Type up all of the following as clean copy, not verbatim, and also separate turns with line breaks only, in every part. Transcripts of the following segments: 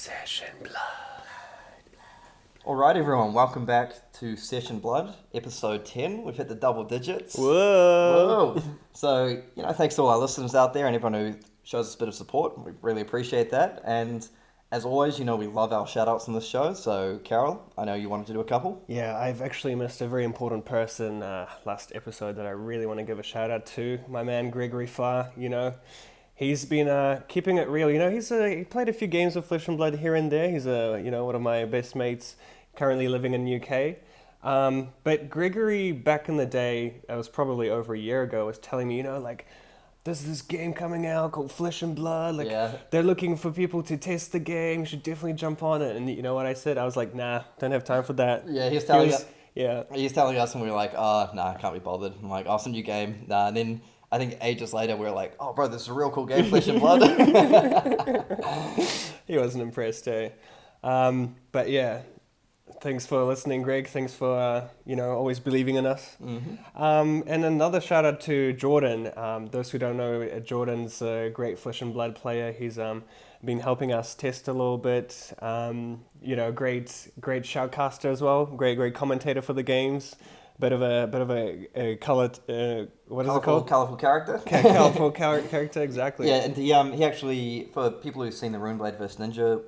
Session Blood.
Alright everyone, welcome back to Session Blood, episode 10. We've hit the double digits.
Whoa!
So, thanks to all our listeners out there and everyone who shows us a bit of support. We really appreciate that. And as always, we love our shout-outs on this show. So, Carol, I know you wanted to do a couple.
Yeah, I've actually missed a very important person last episode that I really want to give a shout-out to. My man, Gregory Farr, He's been keeping it real. He played a few games of Flesh and Blood here and there. He's one of my best mates currently living in the UK. But Gregory, back in the day, it was probably over a year ago, was telling me, there's this game coming out called Flesh and Blood. They're looking for people to test the game. You should definitely jump on it. And you know what I said? I was like, nah, don't have time for that.
Yeah, he was telling us.
Yeah.
He was telling us and we were like, nah, can't be bothered. I'm like, awesome new game. Nah, and then I think ages later we were like, oh bro, this is a real cool game, Flesh and Blood.
He wasn't impressed, eh? But yeah, thanks for listening, Greg. Thanks for, always believing in us.
Mm-hmm.
And another shout out to Jordan. Those who don't know, Jordan's a great Flesh and Blood player. He's been helping us test a little bit. Great shoutcaster as well. Great commentator for the games. Bit of a colored, what is it called?
Colourful character.
Colourful character, exactly.
Yeah, and he actually, for people who've seen the Runeblade vs. Ninja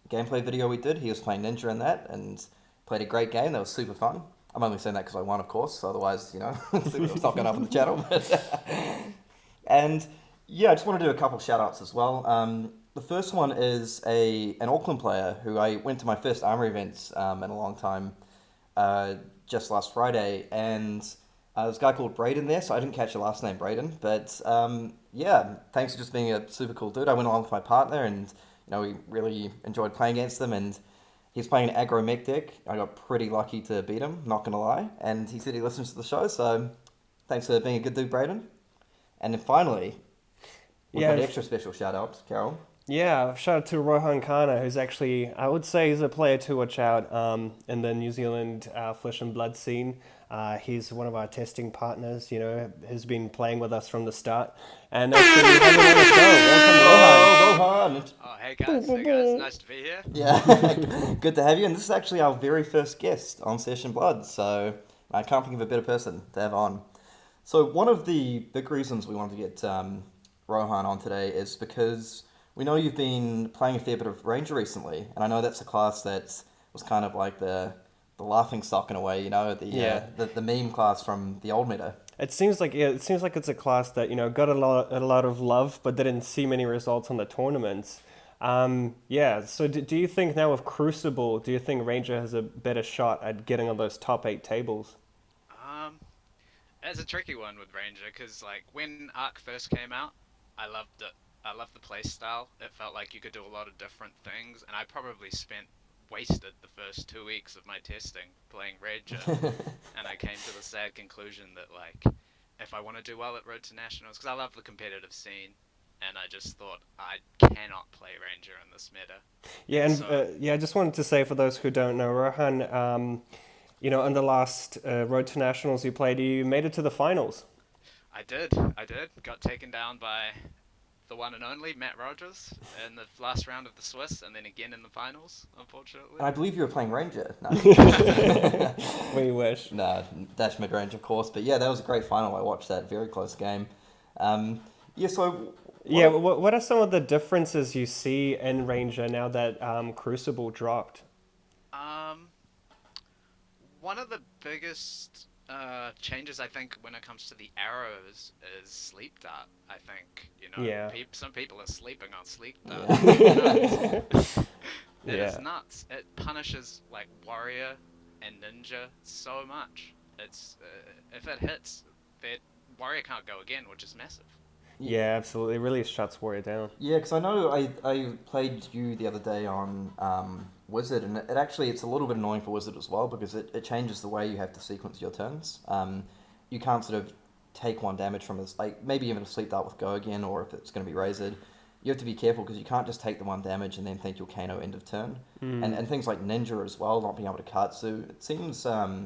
gameplay video we did, he was playing Ninja in that and played a great game. That was super fun. I'm only saying that because I won, of course. So otherwise, it's not going up on the channel. And yeah, I just want to do a couple shout-outs as well. The first one is an Auckland player who I went to my first Armory events in a long time, just last Friday, and there's a guy called Braden there, so I didn't catch your last name, Braden, but yeah, thanks for just being a super cool dude. I went along with my partner, and we really enjoyed playing against him, and he's playing an aggro mech deck. I got pretty lucky to beat him, not gonna lie, and he said he listens to the show, so thanks for being a good dude, Braden. And then finally, we've got an extra special shout out, Carol.
Yeah, shout out to Rohan Kana, who's actually, I would say he's a player to watch out in the New Zealand Flesh and Blood scene. He's one of our testing partners, has been playing with us from the start. And actually, we have him on the show. Welcome, Rohan.
Oh, hey guys, nice to be here.
Yeah, good to have you. And this is actually our very first guest on Session Blood, so I can't think of a better person to have on. So one of the big reasons we wanted to get Rohan on today is because we know you've been playing a fair bit of Ranger recently, and I know that's a class that was kind of like the laughing stock in a way, the meme class from the old meta.
It seems like it's a class that got a lot of love, but didn't see many results on the tournaments. So do you think now with Crucible, do you think Ranger has a better shot at getting on those top 8 tables?
It's a tricky one with Ranger because when Arc first came out, I loved it. I love the playstyle. It felt like you could do a lot of different things, and I probably wasted the first 2 weeks of my testing playing Ranger, and I came to the sad conclusion that if I want to do well at Road to Nationals, because I love the competitive scene, and I just thought I cannot play Ranger in this meta.
Yeah, and I just wanted to say for those who don't know, Rohan, in the last Road to Nationals you played, you made it to the finals.
I did. Got taken down by the one and only Matt Rogers in the last round of the Swiss, and then again in the finals, unfortunately.
And I believe you were playing Ranger. No.
We wish.
No, Dash mid-range, of course. But yeah, that was a great final. I watched that very close game.
What are some of the differences you see in Ranger now that Crucible dropped?
One of the biggest changes, I think, when it comes to the arrows is sleep dart. I think some people are sleeping on sleep dart. It is nuts. It punishes warrior and ninja so much. It's if it hits, that warrior can't go again, which is massive.
Yeah, absolutely. It really shuts warrior down.
Yeah, because I know I played you the other day on Wizard, and it's a little bit annoying for Wizard as well, because it changes the way you have to sequence your turns. You can't sort of take one damage from this, maybe even a sleep dart with Go again, or if it's going to be Razored. You have to be careful because you can't just take the one damage and then think you'll KO end of turn. And things like Ninja as well, not being able to Katsu. It seems like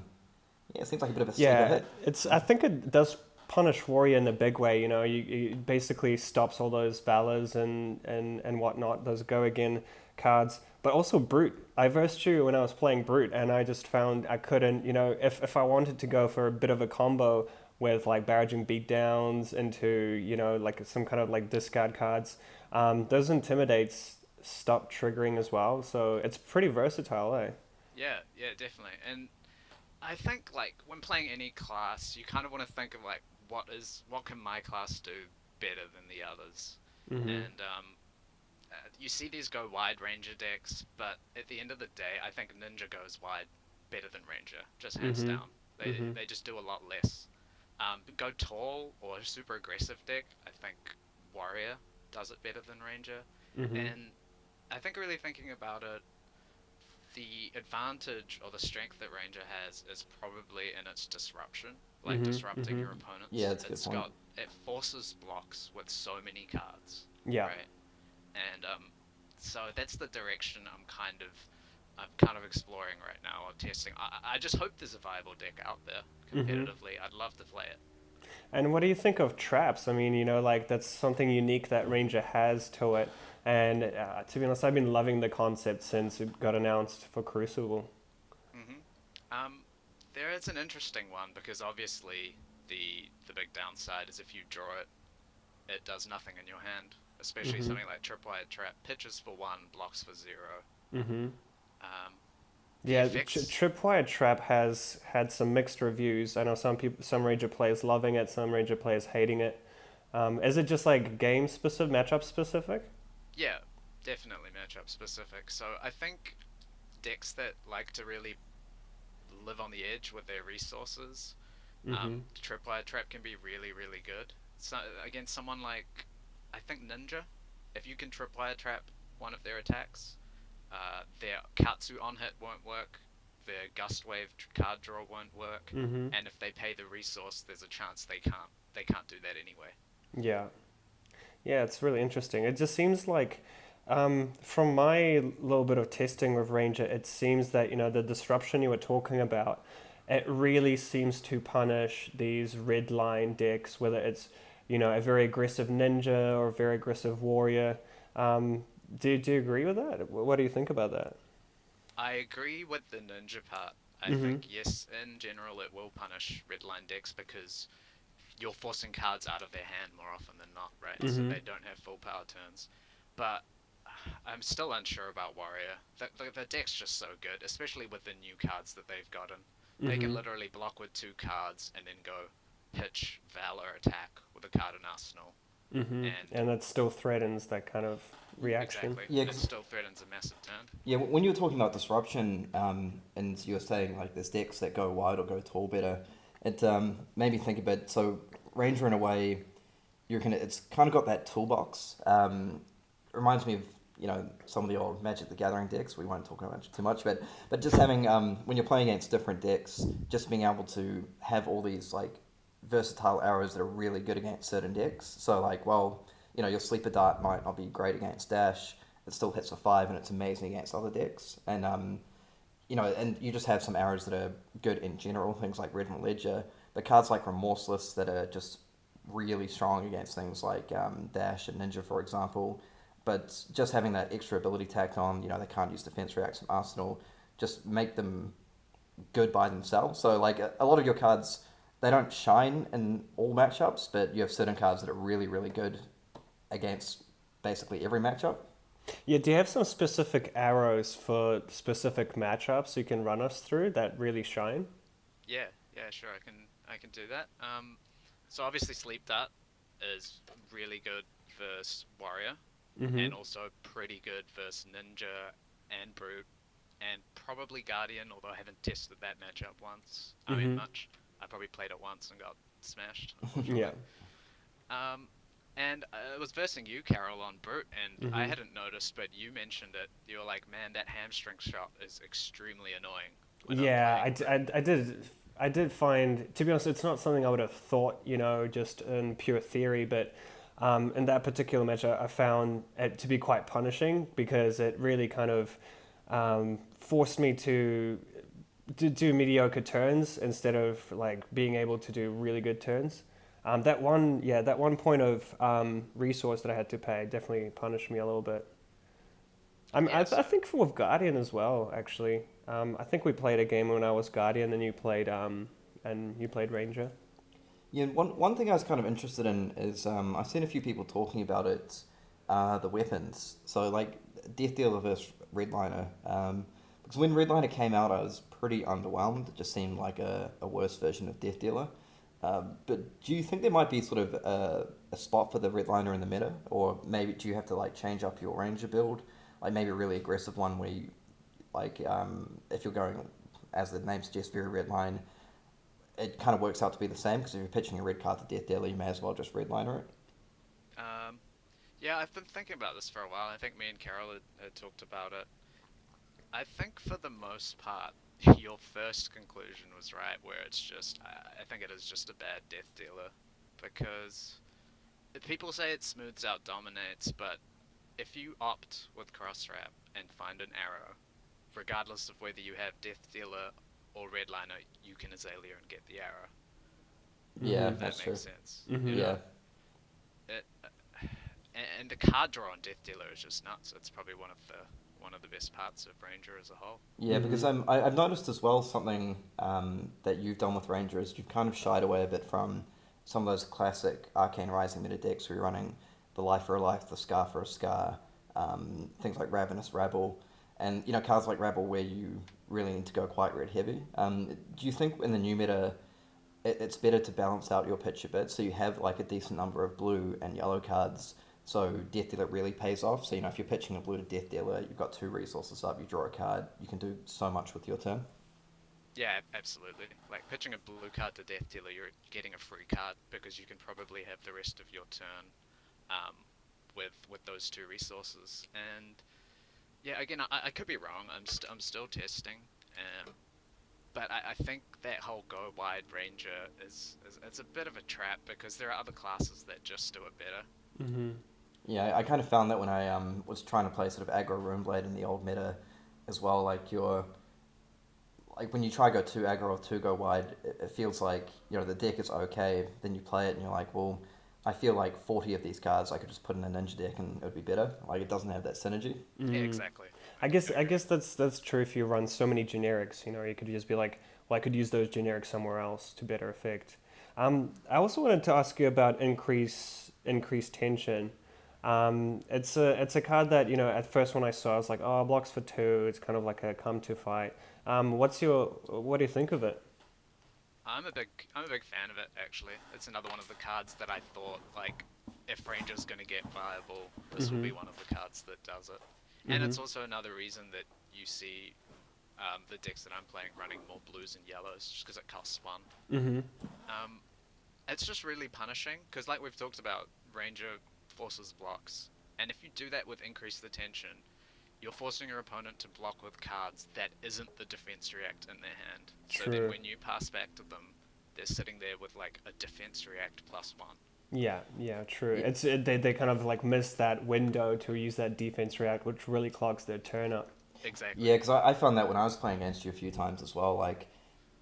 a bit of a sleeper hit.
I think it does punish warrior in a big way. You know, you basically stops all those valors and whatnot, those go again cards. But also brute. I versed you when I was playing brute, and I just found I couldn't. You know, if I wanted to go for a bit of a combo with like barraging beatdowns into, you know, like some kind of like discard cards, those intimidates stop triggering as well. So it's pretty versatile, eh?
Yeah, yeah, definitely. And I think like when playing any class, you kind of want to think of like what can my class do better than the others.
Mm-hmm.
And you see these go wide ranger decks, but at the end of the day, I think ninja goes wide better than ranger, just hands
Mm-hmm.
down. They just do a lot less. Go tall or super aggressive deck, I think warrior does it better than ranger.
Mm-hmm.
And I think really thinking about it, the advantage or the strength that ranger has is probably in its disruption, like
Mm-hmm.
disrupting
Mm-hmm.
your opponents.
Yeah, that's a good point.
It forces blocks with so many cards.
Yeah.
Right. And so that's the direction I'm kind of exploring right now or testing. I just hope there's a viable deck out there competitively. I'd love to play it.
And what do you think of traps? I mean, you know, like that's something unique that Ranger has to it. And to be honest, I've been loving the concept since it got announced for Crucible.
There is an interesting one because obviously the big downside is if you draw it, it does nothing in your hand. Especially something like Tripwire Trap, pitches for 1, blocks for 0.
Mm-hmm.
Um,
Yeah,
fix-
Tripwire Trap has had some mixed reviews. I know some Ranger players loving it, some Ranger players hating it. Is it just like game specific, matchup specific?
Yeah, definitely matchup specific. So I think decks that like to really live on the edge with their resources, Tripwire Trap can be really, really good. So against someone like, I think Ninja, if you can Tripwire Trap one of their attacks, their Katsu on hit won't work, their Gust Wave card draw won't work,
Mm-hmm.
and if they pay the resource, there's a chance they can't do that anyway.
Yeah. Yeah, it's really interesting. It just seems like, from my little bit of testing with Ranger, it seems that, you know, the disruption you were talking about, it really seems to punish these red line decks, whether it's, you know, a very aggressive ninja or a very aggressive warrior. Do you agree with that? What do you think about that?
I agree with the ninja part. I
Mm-hmm.
think, yes, in general, it will punish red line decks because you're forcing cards out of their hand more often than not, right? So
Mm-hmm.
they don't have full power turns. But I'm still unsure about Warrior. The deck's just so good, especially with the new cards that they've gotten. They can
Mm-hmm.
literally block with 2 cards and then go pitch, Valor, attack with a card in Arsenal.
Mm-hmm.
And
And that still threatens that kind of reaction.
exactly,
Yeah,
it
'cause-
still threatens a massive turn.
Yeah, when you were talking about disruption, and you were saying like there's decks that go wide or go tall better, it made me think a bit. So Ranger in a way, it's kind of got that toolbox. Reminds me of, you know, some of the old Magic the Gathering decks. We won't talk about it too much, but just having when you're playing against different decks, just being able to have all these like versatile arrows that are really good against certain decks. So like, well, you know, your Sleeper Dart might not be great against Dash. It still hits for 5 and it's amazing against other decks. And you know, and you just have some arrows that are good in general, things like Red Ledger, but cards like Remorseless that are just really strong against things like Dash and Ninja, for example. But just having that extra ability tacked on, you know, they can't use defense reacts from Arsenal, just make them good by themselves. So like a lot of your cards, they don't shine in all matchups, but you have certain cards that are really, really good against basically every matchup.
Yeah, do you have some specific arrows for specific matchups you can run us through that really shine?
Yeah, sure, I can do that. So obviously Sleep Dart is really good versus Warrior,
Mm-hmm.
and also pretty good versus Ninja and Brute, and probably Guardian, although I haven't tested that matchup once. I mean,
Mhm.
much. I probably played it once and got smashed.
Yeah.
And I was versing you, Carol, on Brute, and I
Mhm.
hadn't noticed, but you mentioned it. You were like, man, that hamstring shot is extremely annoying. when I'm
Yeah,
playing Brute."
I did find, to be honest, it's not something I would have thought, you know, just in pure theory, but in that particular match, I found it to be quite punishing because it really kind of forced me to do mediocre turns instead of like being able to do really good turns. That one point of resource that I had to pay definitely punished me a little bit. I think with Guardian as well, actually. I think we played a game when I was Guardian, and you played Ranger.
Yeah, one thing I was kind of interested in is I've seen a few people talking about it, the weapons. So like Death Dealer versus Redliner. Because when Redliner came out, I was pretty underwhelmed. It just seemed like a worse version of Death Dealer. But do you think there might be sort of a spot for the Redliner in the meta, or maybe do you have to like change up your Ranger build, like maybe a really aggressive one where you, like if you're going as the name suggests very red line, it kind of works out to be the same because if you're pitching a red card to Death Dealer, you may as well just Redliner it.
Yeah, I've been thinking about this for a while. I think me and Carol had talked about it. I think for the most part, your first conclusion was right, where it's just, I think it is just a bad Death Dealer, because people say it smooths out dominates, but if you opt with cross wrap and find an arrow, regardless of whether you have Death Dealer or Redliner, you can Azalea and get the arrow.
Yeah,
If
that's
that
true.
makes sense.
Mm-hmm.
Yeah.
It, and the card draw on Death Dealer is just nuts. It's probably one of the best parts of Ranger as a whole.
Yeah, because I've noticed as well something that you've done with Ranger is you've kind of shied away a bit from some of those classic Arcane Rising meta decks where you're running the Life for a Life, the Scar for a Scar, things like Ravenous Rabble, and cards like Rabble where you really need to go quite red heavy. Do you think in the new meta it's better to balance out your pitch a bit so you have like a decent number of blue and yellow cards? So Death Dealer really pays off. So if you're pitching a blue to Death Dealer, you've got 2 resources up, you draw a card, you can do so much with your turn.
Yeah, absolutely. Like pitching a blue card to Death Dealer, you're getting a free card because you can probably have the rest of your turn with those 2 resources. And yeah, again, I could be wrong. I'm still testing, but I think that whole go wide Ranger is it's a bit of a trap because there are other classes that just do it better.
Mm-hmm.
Yeah, I kind of found that when I was trying to play sort of aggro Runeblade in the old meta as well. Like when you try go 2 aggro or 2 go wide, it feels like the deck is okay. Then you play it and you're like, well, I feel like 40 of these cards I could just put in a ninja deck and it would be better. Like it doesn't have that synergy.
Mm-hmm.
Yeah, exactly.
I guess that's true if you run so many generics. You could just be like, well, I could use those generics somewhere else to better effect. I also wanted to ask you about increased tension. It's a card that at first when I saw, I was like, oh, blocks for 2. It's kind of like a come to fight. What do you think of it?
I'm a big fan of it, actually. It's another one of the cards that I thought, like, if Ranger's going to get viable, this will be one of the cards that does it. And it's also another reason that you see the decks that I'm playing running more blues and yellows, just because it costs 1.
Mm-hmm.
It's just really punishing, because like we've talked about, Ranger forces blocks. And if you do that with increase the tension, you're forcing your opponent to block with cards that isn't the defense react in their hand.
True.
So then when you pass back to them, they're sitting there with like a defense react +1.
Yeah, true. They kind of like miss that window to use that defense react, which really clogs their turn up.
Exactly.
Yeah, because I found that when I was playing against you a few times as well, like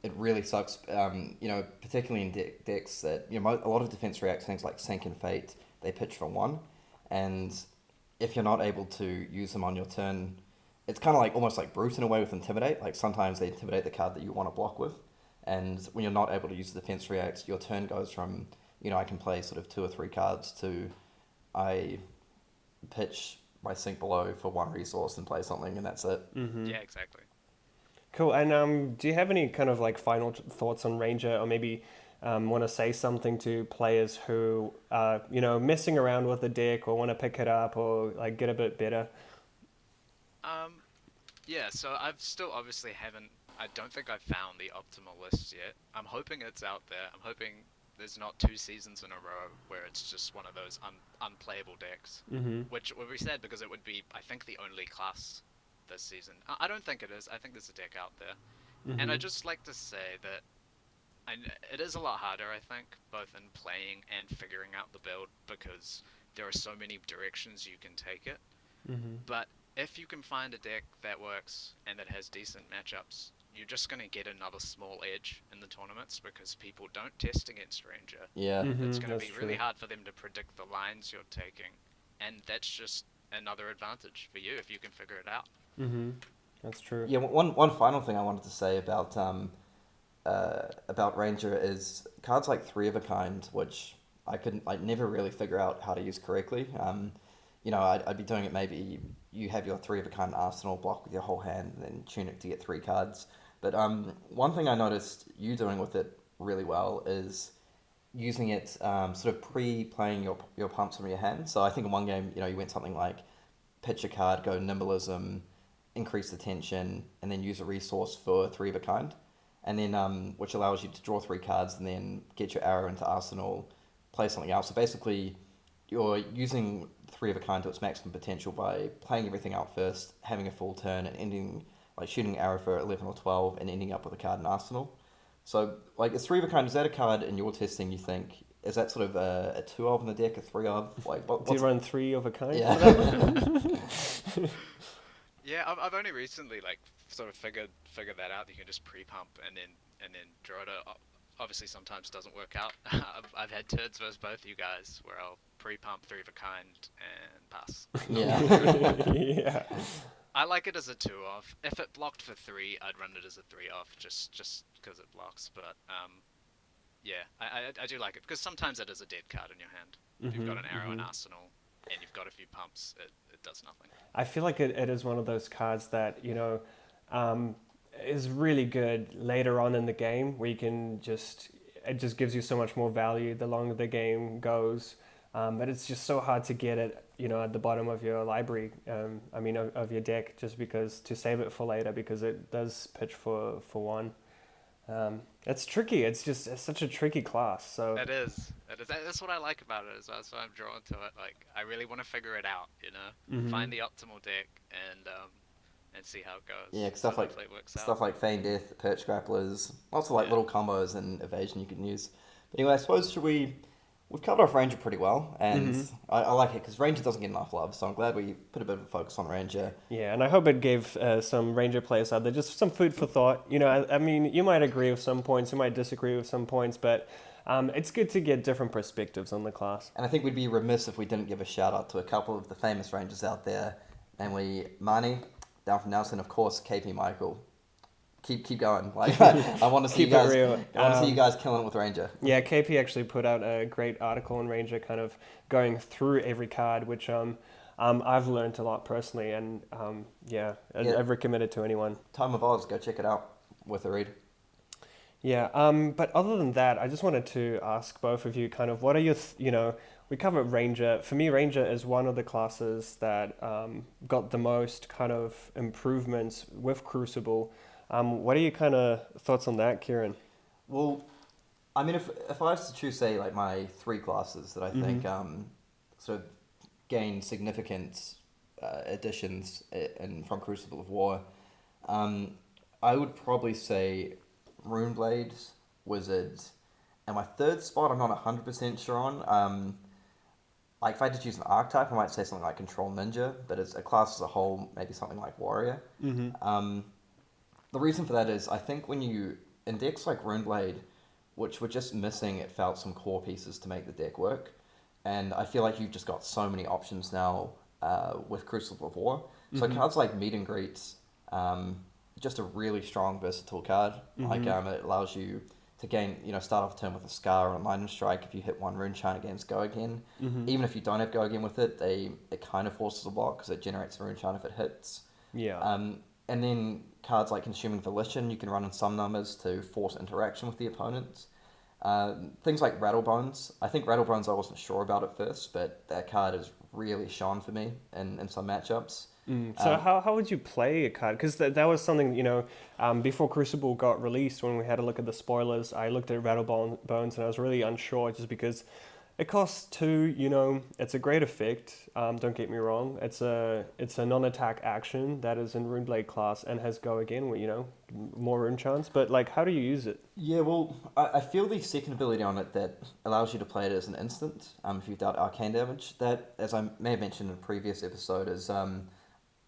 it really sucks. Particularly in decks that a lot of defense reacts, things like Sink and Fate, they pitch for 1, and if you're not able to use them on your turn, it's kind of like almost like Brute in a way with Intimidate. Like sometimes they intimidate the card that you want to block with, and when you're not able to use the defense reacts, your turn goes from I can play sort of 2 or 3 cards to I pitch my Sink below for 1 resource and play something, and that's it.
Mm-hmm.
Yeah, exactly.
Cool. And do you have any kind of like final thoughts on Ranger, or maybe want to say something to players who are messing around with the deck or want to pick it up or like get a bit better?
Yeah, so I've still obviously I don't think I've found the optimal list yet. I'm hoping it's out there. I'm hoping there's not 2 seasons in a row where it's just one of those unplayable decks, which would be sad because it would be, I think, the only class this season. I don't think it is. I think there's a deck out there. And I'd just like to say that it is a lot harder, I think, both in playing and figuring out the build, because there are so many directions you can take it. But if you can find a deck that works and that has decent matchups, you're just going to get another small edge in the tournaments because people don't test against Ranger.
Yeah.
It's going to
That's
be really
true.
hard for them to predict the lines you're taking, and that's just another advantage for you if you can figure it out.
That's true.
Yeah, one final thing I wanted to say about Ranger is cards like Three of a Kind, which I never really figure out how to use correctly. I'd be doing it, maybe you have your Three of a Kind arsenal block with your whole hand and then tune it to get 3 cards. But one thing I noticed you doing with it really well is using it sort of pre-playing your pumps from your hand. So I think in one game, you went something like pitch a card, go Nimbleism, increase the tension, and then use a resource for Three of a Kind. And then which allows you to draw 3 cards and then get your arrow into arsenal, play something else. So basically, you're using Three of a Kind to its maximum potential by playing everything out first, having a full turn, and ending, like shooting an arrow for 11 or 12, and ending up with a card in arsenal. So, like, is Three of a Kind, is that a card in your testing you think, is that sort of a 2 of in the deck, a 3 of? Like,
Do you run 3 of a kind?
Yeah.
Yeah, I've only recently sort of figured that out. You can just pre-pump and then draw it. Obviously, sometimes doesn't work out. I've had turns versus both you guys where I'll pre-pump 3 of a kind and pass.
Yeah.
Yeah.
I like it as a 2 off. If it blocked for 3, I'd run it as a 3 off just because it blocks. But yeah, I do like it because sometimes it is a dead card in your hand. If you've got an arrow in arsenal and you've got a few pumps, it does nothing.
I feel like it is one of those cards that, is really good later on in the game where you can it just gives you so much more value the longer the game goes. But it's just so hard to get it, at the bottom of your library, of your deck, just because to save it for later because it does pitch for 1. It's tricky. It's such a tricky class. So
It is. That's what I like about it as well. That's why I'm drawn to it. Like, I really want to figure it out, find the optimal deck and see how it goes.
Yeah,
Hopefully it works out.
stuff like Feign Death, Perch Grapplers, lots of little combos and evasion you can use. But anyway, I suppose we've covered off Ranger pretty well, and I like it because Ranger doesn't get enough love, so I'm glad we put a bit of a focus on Ranger.
yeah, and I hope it gave some Ranger players out there just some food for thought. I mean, you might agree with some points, you might disagree with some points, but it's good to get different perspectives on the class.
And I think we'd be remiss if we didn't give a shout out to a couple of the famous Rangers out there, namely Marnie, down from Nelson, of course, KP Michael. Keep going. Like, I want to see
Keep
you guys.
it real.
I want to see you guys killing it with Ranger.
Yeah, KP actually put out a great article on Ranger, kind of going through every card, which I've learned a lot personally, and I've recommended to anyone.
Time of Oz, go check it out. Worth a read.
Yeah, but other than that, I just wanted to ask both of you kind of what are your, we covered Ranger. For me, Ranger is one of the classes that got the most kind of improvements with Crucible. What are your kind of thoughts on that, Kieran?
Well, I mean, if I was to choose, say, like my 3 classes that I think sort of gained significant additions from Crucible of War, I would probably say Runeblade, Wizard, and my 3rd spot I'm not 100% sure on. Like if I had to choose an archetype, I might say something like Control Ninja, but as a class as a whole, maybe something like Warrior. The reason for that is I think when you, in decks like Runeblade, which were just missing, it felt some core pieces to make the deck work. And I feel like you've just got so many options now with Crucible of War. So cards like Meet and Greets, just a really strong, versatile card. Like it allows you to gain, start off a turn with a Scar or a Lightning Strike if you hit 1 Rune Chant against Go Again. Even if you don't have Go Again with it, it kind of forces a block because it generates a Rune Chant if it hits.
Yeah.
And then cards like Consuming Volition, you can run in some numbers to force interaction with the opponent. Things like Rattlebones. I think Rattlebones I wasn't sure about at first, but that card has really shone for me in some matchups.
So how would you play a card? Because that was something, before Crucible got released, when we had a look at the spoilers, I looked at Rattlebones and I was really unsure just because it costs 2, it's a great effect, don't get me wrong. It's a non-attack action that is in Runeblade class and has Go Again, more rune chance, but like how do you use it?
Yeah, well, I feel the second ability on it that allows you to play it as an instant, if you've dealt arcane damage, that, as I may have mentioned in a previous episode, is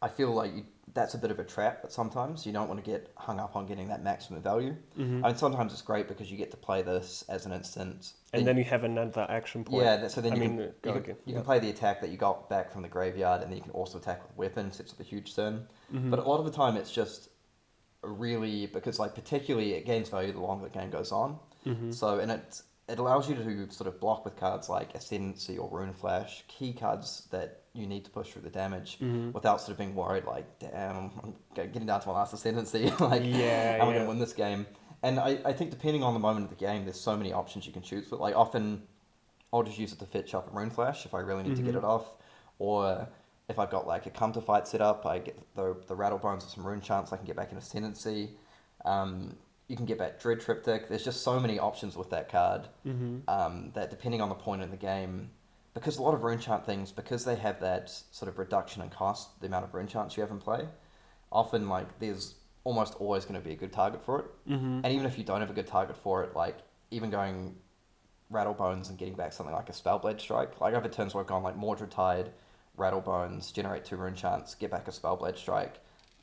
I feel like that's a bit of a trap. But sometimes you don't want to get hung up on getting that maximum value.
Mm-hmm.
I mean, sometimes it's great because you get to play this as an instant.
And then you have another action point.
Yeah, so then you
you
can play the attack that you got back from the graveyard, and then you can also attack with weapons. It's a huge turn.
Mm-hmm.
But a lot of the time, it's just really because like particularly it gains value the longer the game goes on.
Mm-hmm.
So and it allows you to sort of block with cards like Ascendancy or Rune Flash, key cards that you need to push through the damage
Mm-hmm.
without sort of being worried like, damn, I'm getting down to my last Ascendancy. Like,
Yeah,
am I
yeah.
going to win this game? And I think depending on the moment of the game, there's so many options you can choose. But like often, I'll just use it to fetch up a Rune Flash if I really need to get
Mhm.
it off, or if I've got like a come to fight set up, I get the Rattle Bones with some Rune Chants. I can get back in Ascendancy. You can get back Dread Triptych. There's just so many options with that card
Mm-hmm.
that depending on the point in the game, because a lot of Rune Chant things, because they have that sort of reduction in cost, the amount of Rune Chants you have in play, often like there's almost always going to be a good target for it.
Mm-hmm.
And even if you don't have a good target for it, like even going Rattle Bones and getting back something like a Spellblade Strike, like I've had turns where I've gone like Mordred Tide, Rattle Bones, generate 2 Rune Chants, get back a Spellblade Strike,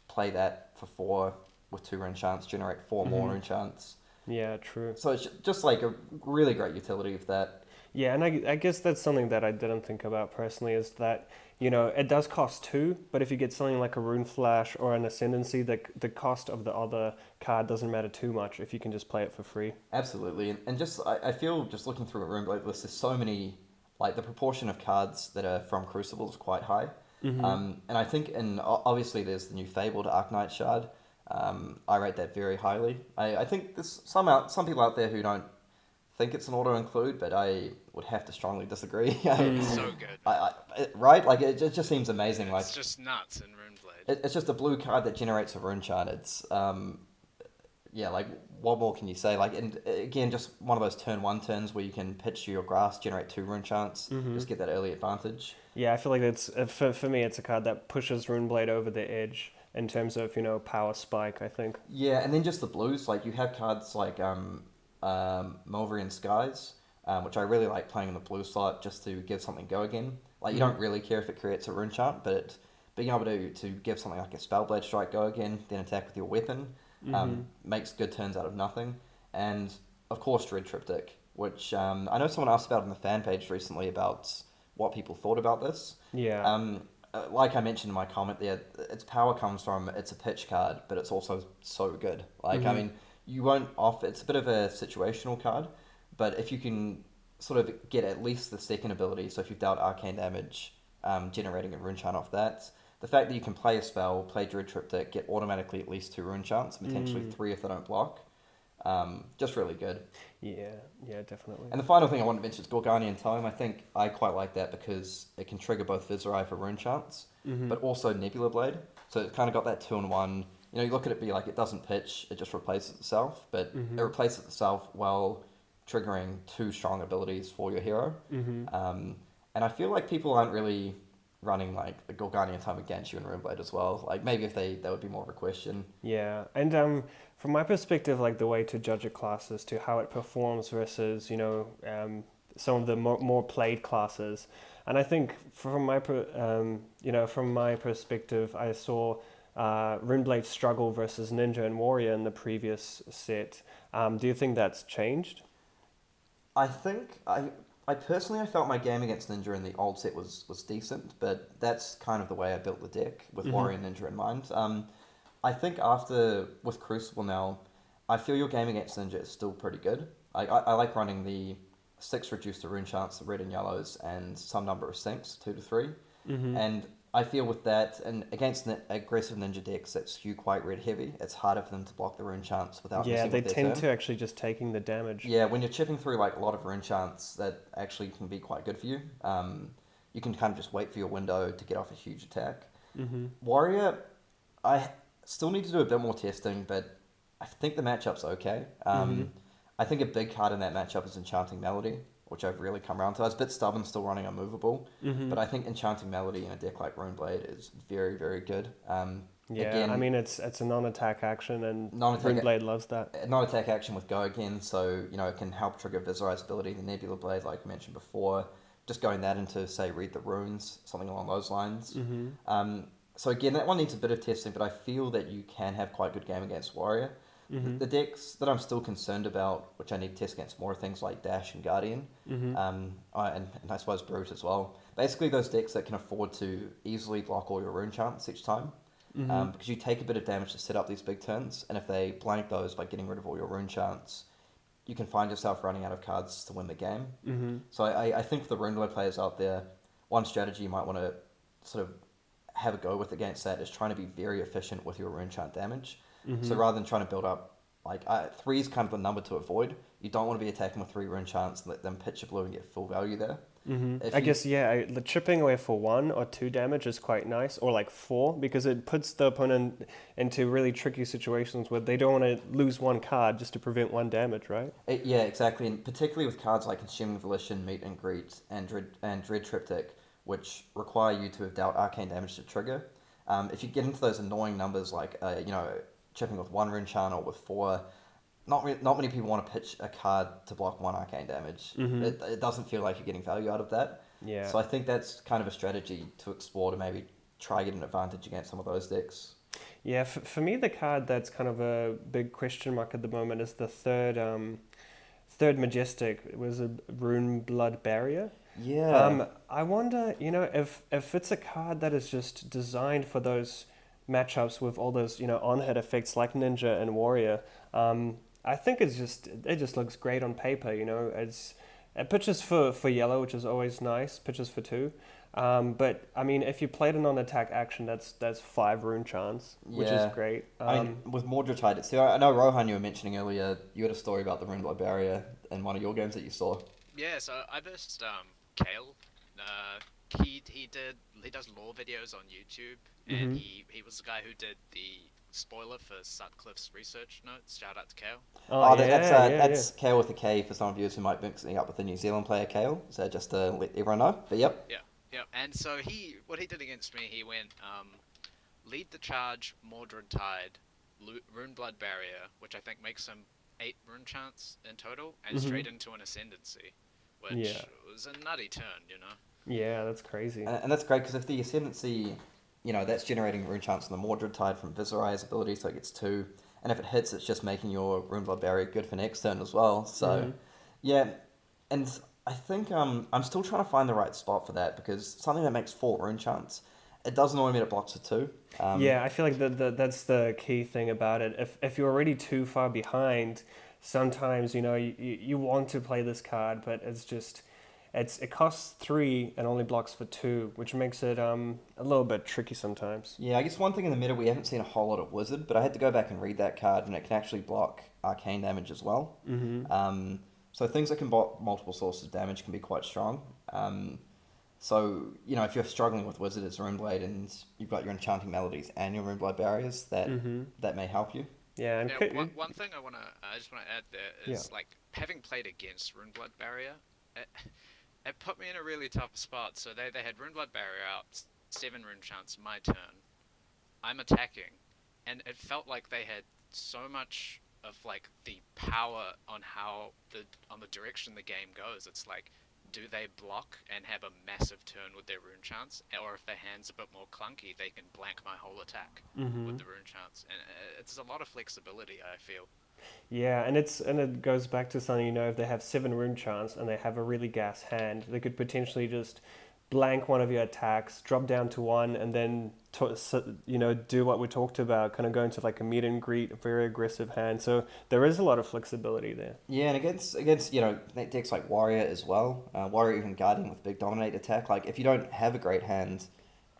play that for 4 with 2 Rune Chants, generate 4 more
Mhm.
Rune Chants.
Yeah, true.
So it's just like a really great utility of that.
Yeah, and I guess that's something that I didn't think about personally is that, it does cost 2, but if you get something like a Rune Flash or an Ascendancy, the cost of the other card doesn't matter too much if you can just play it for free.
Absolutely. And just, I feel just looking through a Runeblade list, there's so many, like the proportion of cards that are from Crucible is quite high.
Mm-hmm.
And I think, and obviously there's the new Fabled Arknight Shard. I rate that very highly. I think there's some people out there who don't think it's an auto-include, but I would have to strongly disagree.
It's so good.
Right? Like, it just seems amazing.
It's
Like,
just nuts in Runeblade.
it's just a blue card that generates a rune chart. It's, yeah, like, what more can you say? Like, and again, just one of those turn 1 turns where you can pitch your grass, generate 2 rune chants,
Mhm.
just get that early advantage.
Yeah, I feel like it's for me, it's a card that pushes Runeblade over the edge in terms of power spike. I think.
Yeah, and then just the blues, like you have cards like Mulverian Skies, which I really like playing in the blue slot just to give something go again. Like you don't really care if it creates a rune chant, but being able to give something like a Spellblade Strike go again, then attack with your weapon, makes good turns out of nothing. And of course Dread Triptych, which I know someone asked about on the fan page recently about what people thought about this.
Yeah.
Like I mentioned in my comment there, its power comes from it's a pitch card, but it's also so good. Like, I mean, you won't offer, it's a bit of a situational card, but if you can sort of get at least the second ability, so if you've dealt Arcane damage, generating a rune chant off that, the fact that you can play a spell, play Dread Triptych, get automatically at least 2 rune chants, potentially 3 if they don't block, just really good.
Yeah, definitely.
And the final thing I want to mention is Gorganian Tome. I think I quite like that because it can trigger both Viserai for rune chants, but also Nebula Blade. So it's kind of got that 2-in-1. You look at it be like it doesn't pitch, it just replaces itself, but it replaces itself while triggering 2 strong abilities for your hero. And I feel like people aren't really running like the Gorganian Tome against you in Runeblade as well. Like maybe if that would be more of a question.
Yeah, and from my perspective, like the way to judge a class is to how it performs versus some of the more played classes. And I think from my perspective, I saw Runeblade struggle versus Ninja and Warrior in the previous set. Do you think that's changed?
I think I personally I felt my game against Ninja in the old set was decent, but that's kind of the way I built the deck with Warrior and Ninja in mind. I think with Crucible now, I feel your game against Ninja is still pretty good. I like running the 6 reduced to rune chants, the red and yellows, and some number of sinks, 2 to 3. And I feel with that, and against aggressive Ninja decks that skew quite red heavy, it's harder for them to block the rune chants without
Yeah,
messing
they
with their
tend
turn.
to actually just taking the damage.
Yeah, when you're chipping through like a lot of rune chants, that actually can be quite good for you. You can kind of just wait for your window to get off a huge attack. Warrior, I still need to do a bit more testing, but I think the matchup's okay. I think a big card in that matchup is Enchanting Melody, which I've really come around to. I was a bit stubborn still running Unmovable, but I think Enchanting Melody in a deck like Runeblade is very, very good.
Yeah,
Again,
I mean it's a non-attack action, and
Non-attack-
Runeblade loves that.
non-attack action with Go Again, so it can help trigger Viserai's ability, the Nebula Blade, like I mentioned before. Just going that into, say, Read the Runes, something along those lines. So again, that one needs a bit of testing, but I feel that you can have quite good game against Warrior.
Mm-hmm.
The decks that I'm still concerned about, which I need to test against more, are things like Dash and Guardian,
Mm-hmm.
and I suppose Brute as well. Basically, those decks that can afford to easily block all your rune chants each time,
Mm-hmm.
because you take a bit of damage to set up these big turns, and if they blank those by getting rid of all your rune chants, you can find yourself running out of cards to win the game.
Mm-hmm.
So I think for the Runeblade players out there, one strategy you might want to sort of have a go with against that is trying to be very efficient with your rune chant damage.
Mm-hmm.
So rather than trying to build up, like, 3 is kind of the number to avoid. You don't want to be attacking with 3 rune chants and let them pitch a blue and get full value there.
Mm-hmm.
If
I
you-
guess, yeah, the chipping away for 1 or 2 damage is quite nice, or like 4, because it puts the opponent into really tricky situations where they don't want to lose 1 card just to prevent 1 damage, right?
Yeah, exactly. And particularly with cards like Consuming Volition, Meet and Greet, and Dread Triptych, which require you to have dealt arcane damage to trigger. If you get into those annoying numbers like, chipping with 1 rune chant or with 4, not many people want to pitch a card to block 1 arcane damage.
Mm-hmm.
It doesn't feel like you're getting value out of that.
Yeah.
So I think that's kind of a strategy to explore to maybe try get an advantage against some of those decks.
Yeah, for me, the card that's kind of a big question mark at the moment is the third Majestic. It was a Rune Blood Barrier.
Yeah.
I wonder, if it's a card that is just designed for those matchups with all those, on-hit effects like Ninja and Warrior. I think it just looks great on paper. It pitches for yellow, which is always nice. Pitches for 2. But I mean, if you played it on attack action, that's 5 rune chance, which
Yeah.
is great.
I mean, with Mordred Tide, I know Rohan, you were mentioning earlier, you had a story about the Rune Blood Barrier in one of your games that you saw.
Yeah, so I versed Kale. He does lore videos on YouTube, and
Mhm.
he was the guy who did the spoiler for Sutcliffe's research notes. Shout out to Kale.
That's Kale with a K for some viewers who might be mixing up with the New Zealand player Kale. So just to let everyone know. But yep.
Yeah, and so what he did against me, he went lead the charge, Mordred Tide, Rune Blood Barrier, which I think makes him 8 rune chance in total, and
Mhm.
straight into an Ascendancy, which
Yeah.
was a nutty turn,
Yeah, that's crazy.
And that's great because if the Ascendancy, that's generating rune chance on the Mordred Tide from Viserai's ability, so it gets 2. And if it hits, it's just making your Rune Blood Barrier good for next turn as well. So,
Mhm.
yeah. And I think I'm still trying to find the right spot for that because something that makes 4 rune chance, it does annoy me that it blocks for 2.
Yeah, I feel like that's the key thing about it. If you're already too far behind, sometimes you want to play this card, but it costs 3 and only blocks for 2, which makes it a little bit tricky sometimes.
Yeah, I guess one thing in the meta, we haven't seen a whole lot of Wizard, but I had to go back and read that card, and it can actually block arcane damage as well.
Mm-hmm.
So things that can block multiple sources of damage can be quite strong. So, if you're struggling with Wizard as Runeblade and you've got your Enchanting Melodies and your Runeblood Barriers, that may help you.
Yeah, and
one thing I just want to add there is like having played against Runeblood Barrier, it put me in a really tough spot. So they had Runeblood Barrier out, 7 rune chance, my turn. I'm attacking, and it felt like they had so much of like the power on the direction the game goes. It's like, do they block and have a massive turn with their rune chance, or if their hand's a bit more clunky, they can blank my whole attack with the rune chance. And it's a lot of flexibility, I feel.
Yeah, and it goes back to something, if they have 7 rune chance and they have a really gas hand, they could potentially just blank one of your attacks, drop down to 1, and then do what we talked about, kind of go into like a meet and greet, a very aggressive hand. So there is a lot of flexibility there.
Yeah, and against decks like Warrior as well, Warrior even Guardian with big dominate attack. Like if you don't have a great hand,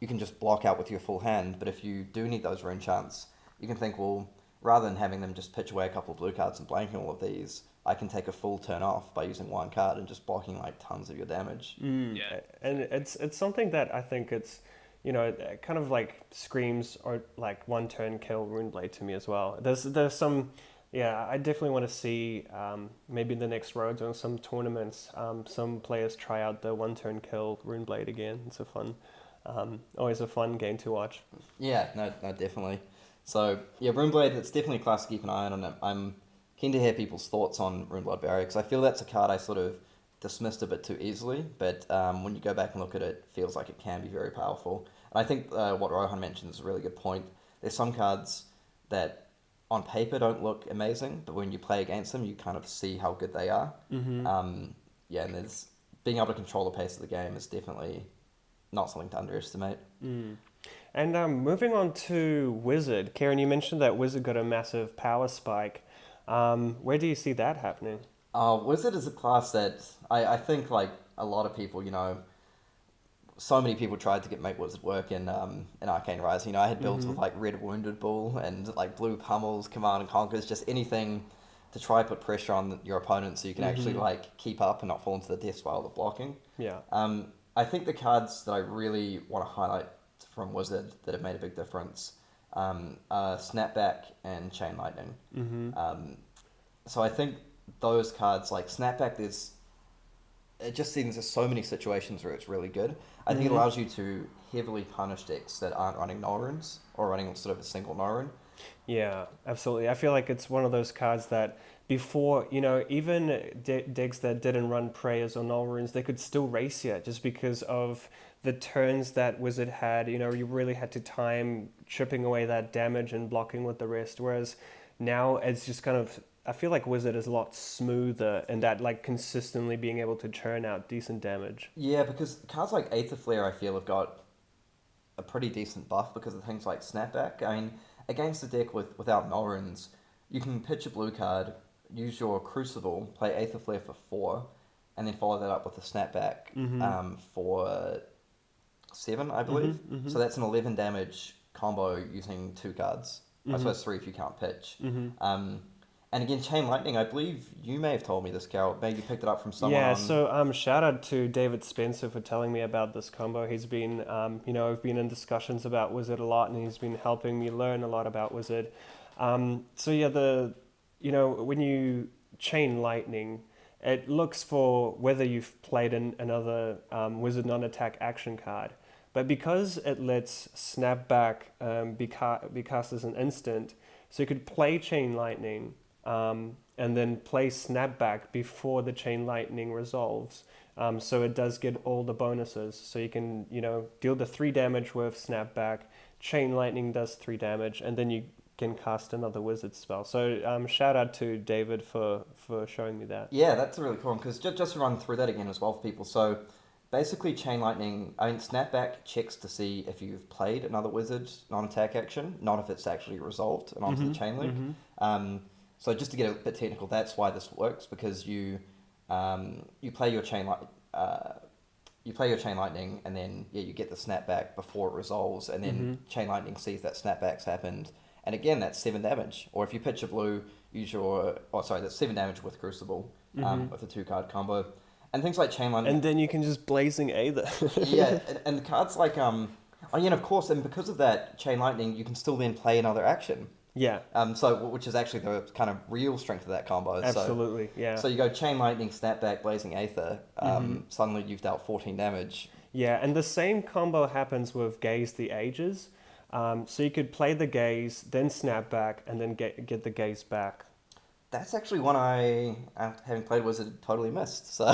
you can just block out with your full hand. But if you do need those rune chants, you can think, well, rather than having them just pitch away a couple of blue cards and blanking all of these, I can take a full turn off by using 1 card and just blocking like tons of your damage.
Yeah.
And it's something that I think it's, it kind of like screams or like 1 turn kill Runeblade to me as well. There's some, I definitely want to see maybe in the next roads or in some tournaments, some players try out the 1 turn kill Runeblade again. It's always a fun game to watch.
Yeah, no, definitely. So yeah, Runeblade, it's definitely a class to keep an eye on. I'm keen to hear people's thoughts on Runeblood Barrier because I feel that's a card I sort of dismissed a bit too easily, but when you go back and look at it, it feels like it can be very powerful. And I think what Rohan mentioned is a really good point. There's some cards that on paper don't look amazing, but when you play against them, you kind of see how good they are. Yeah, and there's being able to control the pace of the game is definitely not something to underestimate.
And moving on to Wizard, Kieran, you mentioned that Wizard got a massive power spike. Where do you see that happening?
Wizard is a class that I think like a lot of people, so many people tried to make Wizard work in Arcane Rise. I had builds with like Red Wounded Bull and like Blue Pummels, Command and Conquers, just anything to try put pressure on your opponent so you can actually like keep up and not fall into the death spiral of blocking.
Yeah.
I think the cards that I really want to highlight from Wizard that have made a big difference are Snapback and Chain Lightning. So I think those cards, like Snapback, it just seems there's so many situations where it's really good. I think it allows you to heavily punish decks that aren't running null runes or running sort of a single null rune.
Yeah, absolutely. I feel like it's one of those cards that before, even decks that didn't run prayers or null runes, they could still race you just because of the turns that Wizard had. You really had to time chipping away that damage and blocking with the rest. Whereas now it's just kind of, I feel like Wizard is a lot smoother in that, like, consistently being able to churn out decent damage.
Yeah, because cards like Aether Flare, I feel, have got a pretty decent buff because of things like Snapback. I mean, against a deck without null runes, you can pitch a blue card, use your Crucible, play Aether Flare for 4, and then follow that up with a Snapback for 7, I believe. So that's an 11 damage combo using 2 cards. I suppose 3 if you can't pitch. And again, Chain Lightning, I believe you may have told me this, Carol. Maybe you picked it up from someone.
Yeah, so shout out to David Spencer for telling me about this combo. He's been, I've been in discussions about Wizard a lot, and he's been helping me learn a lot about Wizard. So yeah, when you Chain Lightning, it looks for whether you've played another Wizard non-attack action card. But because it lets Snapback be cast as an instant, so you could play Chain Lightning, and then play Snapback before the Chain Lightning resolves. So it does get all the bonuses. So you can, deal the 3 damage with Snapback, Chain Lightning does 3 damage, and then you can cast another Wizard spell. So shout out to David for showing me that.
Yeah, that's really cool, because just to run through that again as well for people. So basically Chain Lightning, Snapback checks to see if you've played another Wizard non-attack action, not if it's actually resolved and onto the Chain Link. So just to get a bit technical, that's why this works, because you play your Chain Lightning, and then you get the Snapback before it resolves, and then Chain Lightning sees that Snapback's happened, and again that's 7 damage. Or if you pitch a blue, that's 7 damage with Crucible with a 2-card combo, and things like Chain Lightning.
And then you can just Blazing Aether.
Yeah, and the cards like of course, and because of that Chain Lightning, you can still then play another action.
Yeah.
Which is actually the kind of real strength of that combo.
Absolutely, yeah.
So you go Chain Lightning, Snapback, Blazing Aether, suddenly you've dealt 14 damage.
Yeah, and the same combo happens with Gaze the Ages. So you could play the Gaze, then Snapback, and then get the Gaze back.
That's actually one I, having played Wizard, totally missed. So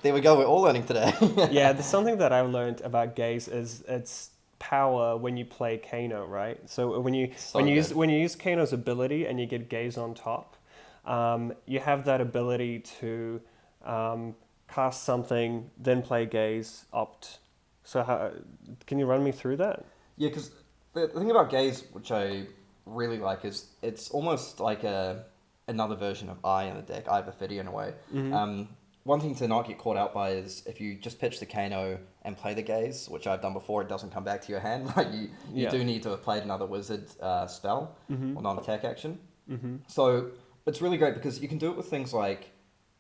there we go, we're all learning today.
Yeah, there's something that I've learned about Gaze is it's power when you play Kano, right? So when you use Kano's ability and you get Gaze on top, you have that ability to cast something, then play Gaze, opt. So can you run me through that?
Yeah, because the thing about Gaze, which I really like, is it's almost like another version of Eye in the deck, Eye of Ophidia in a way. One thing to not get caught out by is if you just pitch the Kano and play the Gaze, which I've done before, it doesn't come back to your hand. Like you do need to have played another Wizard spell or non-attack action. So it's really great because you can do it with things like,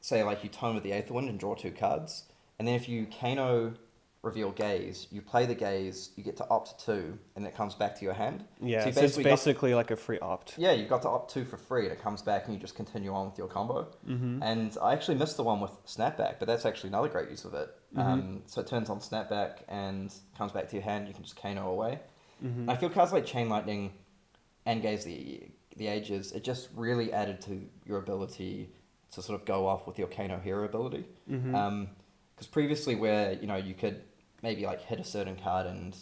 say, like you tone with the Aetherwind and draw 2 cards, and then if you Kano reveal Gaze, you play the Gaze, you get to opt 2, and it comes back to your hand.
Yeah, so it's basically like a free opt.
Yeah, you've got to opt 2 for free, and it comes back, and you just continue on with your combo. And I actually missed the one with Snapback, but that's actually another great use of it. So it turns on Snapback and comes back to your hand, you can just Kano away. I feel cards like Chain Lightning and Gaze the Ages, it just really added to your ability to sort of go off with your Kano hero ability.
Mm-hmm.
Because previously where, you could maybe like hit a certain card and,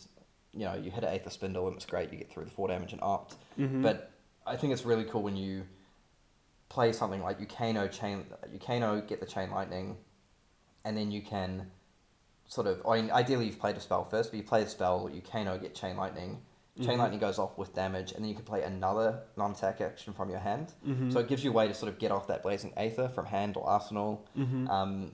you hit an Aether Spindle and it's great, you get through the 4 damage and opt.
Mm-hmm.
But I think it's really cool when you play something like you Kano, get the Chain Lightning, and then you can sort of, ideally you've played a spell first, but you play a spell, you Kano, get Chain Lightning. Chain Lightning goes off with damage, and then you can play another non-attack action from your hand.
Mm-hmm.
So it gives you a way to sort of get off that Blazing Aether from hand or arsenal.
Mm-hmm.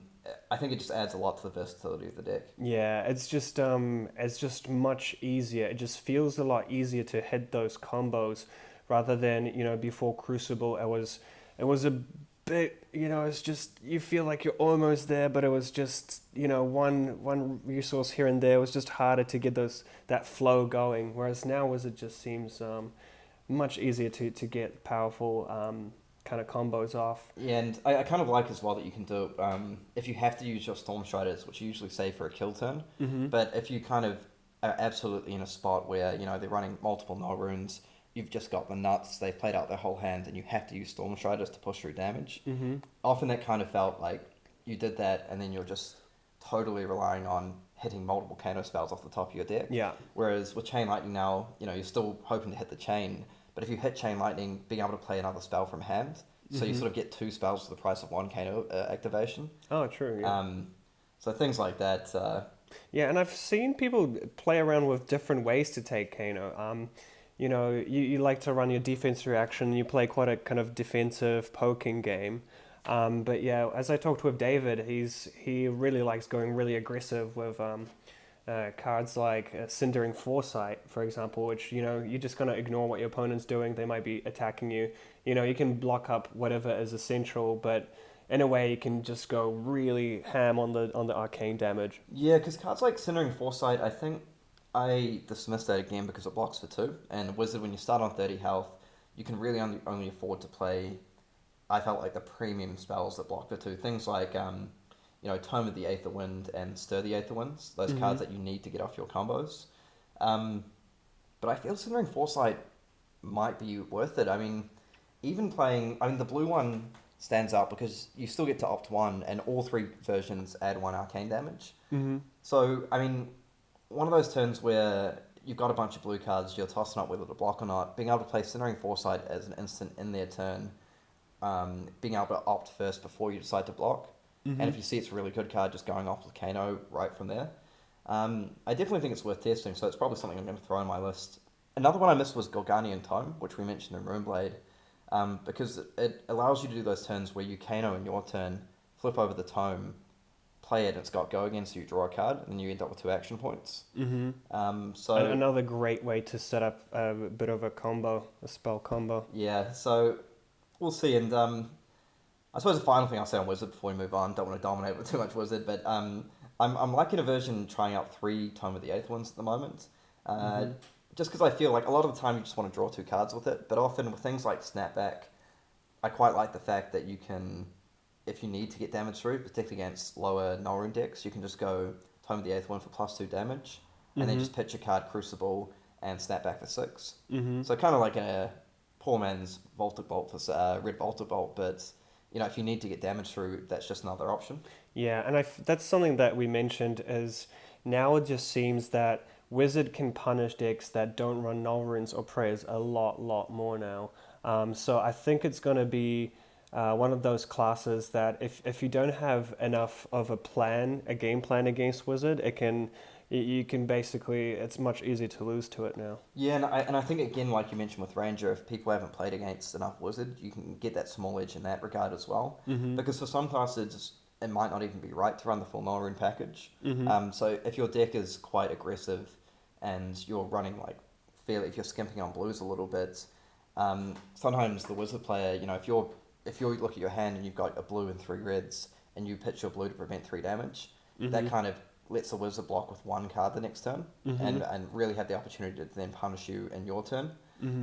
I think it just adds a lot to the versatility of the deck.
Yeah, it's just much easier. It just feels a lot easier to hit those combos rather than, before Crucible it was a bit, it's just, you feel like you're almost there, but it was just, one resource here and there. It was just harder to get that flow going, whereas now Wizard just seems much easier to get powerful kind of combos off.
Yeah, and I kind of like as well that you can do if you have to use your Storm Striders, which you usually save for a kill turn, but if you kind of are absolutely in a spot where, they're running multiple null runes, you've just got the nuts, they've played out their whole hand, and you have to use Storm Striders to push through damage. Often that kind of felt like you did that, and then you're just totally relying on hitting multiple Kano spells off the top of your deck.
Yeah.
Whereas with Chain Lightning now, you're still hoping to hit the chain, but if you hit Chain Lightning, being able to play another spell from hand, so you sort of get 2 spells for the price of 1 Kano activation.
Oh, true, yeah.
So things like that.
Yeah, and I've seen people play around with different ways to take Kano. You like to run your defense reaction, you play quite a kind of defensive poking game. But yeah, as I talked with David, he really likes going really aggressive with cards like Cindering Foresight, for example, which, you're just going to ignore what your opponent's doing. They might be attacking you. You can block up whatever is essential, but in a way you can just go really ham on the arcane damage.
Yeah, because cards like Cindering Foresight, I think I dismissed that again because it blocks for 2. And Wizard, when you start on 30 health, you can really only afford to play, I felt like, the premium spells that block for 2. Things like, Tome of the Aether Wind and Stir the Aether Winds, those cards that you need to get off your combos. But I feel Cindering Foresight might be worth it. I mean, even playing, the blue one stands out because you still get to opt 1, and all 3 versions add 1 arcane damage. So, one of those turns where you've got a bunch of blue cards, you're tossing up whether to block or not, being able to play Cindering Foresight as an instant in their turn, being able to opt first before you decide to block, and if you see it's a really good card, just going off with Kano right from there. I definitely think it's worth testing, so it's probably something I'm going to throw on my list. Another one I missed was Gorganian Tome, which we mentioned in Runeblade, because it allows you to do those turns where you Kano in your turn, flip over the Tome, play it, and it's got go again, so you draw a card, and then you end up with 2 action points. So
another great way to set up a bit of a spell combo.
Yeah, so we'll see. And I suppose the final thing I'll say on Wizard before we move on, don't want to dominate with too much Wizard, but I'm liking a version trying out 3 Tome of the Aether ones at the moment. Just because I feel like a lot of the time you just want to draw 2 cards with it, but often with things like Snapback, I quite like the fact that you can, if you need to get damage through, particularly against lower null rune decks, you can just go Tome of the Aether one for +2 damage, and then just pitch a card Crucible and Snapback for 6. So kind of like a poor man's Voltic Bolt for Red Voltic Bolt, but if you need to get damage through, that's just another option.
Yeah, and that's something that we mentioned is now it just seems that Wizard can punish decks that don't run null runes or prayers a lot more now. So I think it's going to be one of those classes that if you don't have enough of a game plan against Wizard, you can basically, it's much easier to lose to it now.
Yeah, and I think, again, like you mentioned with Ranger, if people haven't played against enough Wizard, you can get that small edge in that regard as well. Because for some classes, it might not even be right to run the full null rune package. So if your deck is quite aggressive and you're running if you're skimping on blues a little bit, sometimes the Wizard player, if you look at your hand and you've got a blue and 3 reds and you pitch your blue to prevent 3 damage, that kind of lets the Wizard block with 1 card the next turn and really have the opportunity to then punish you in your turn.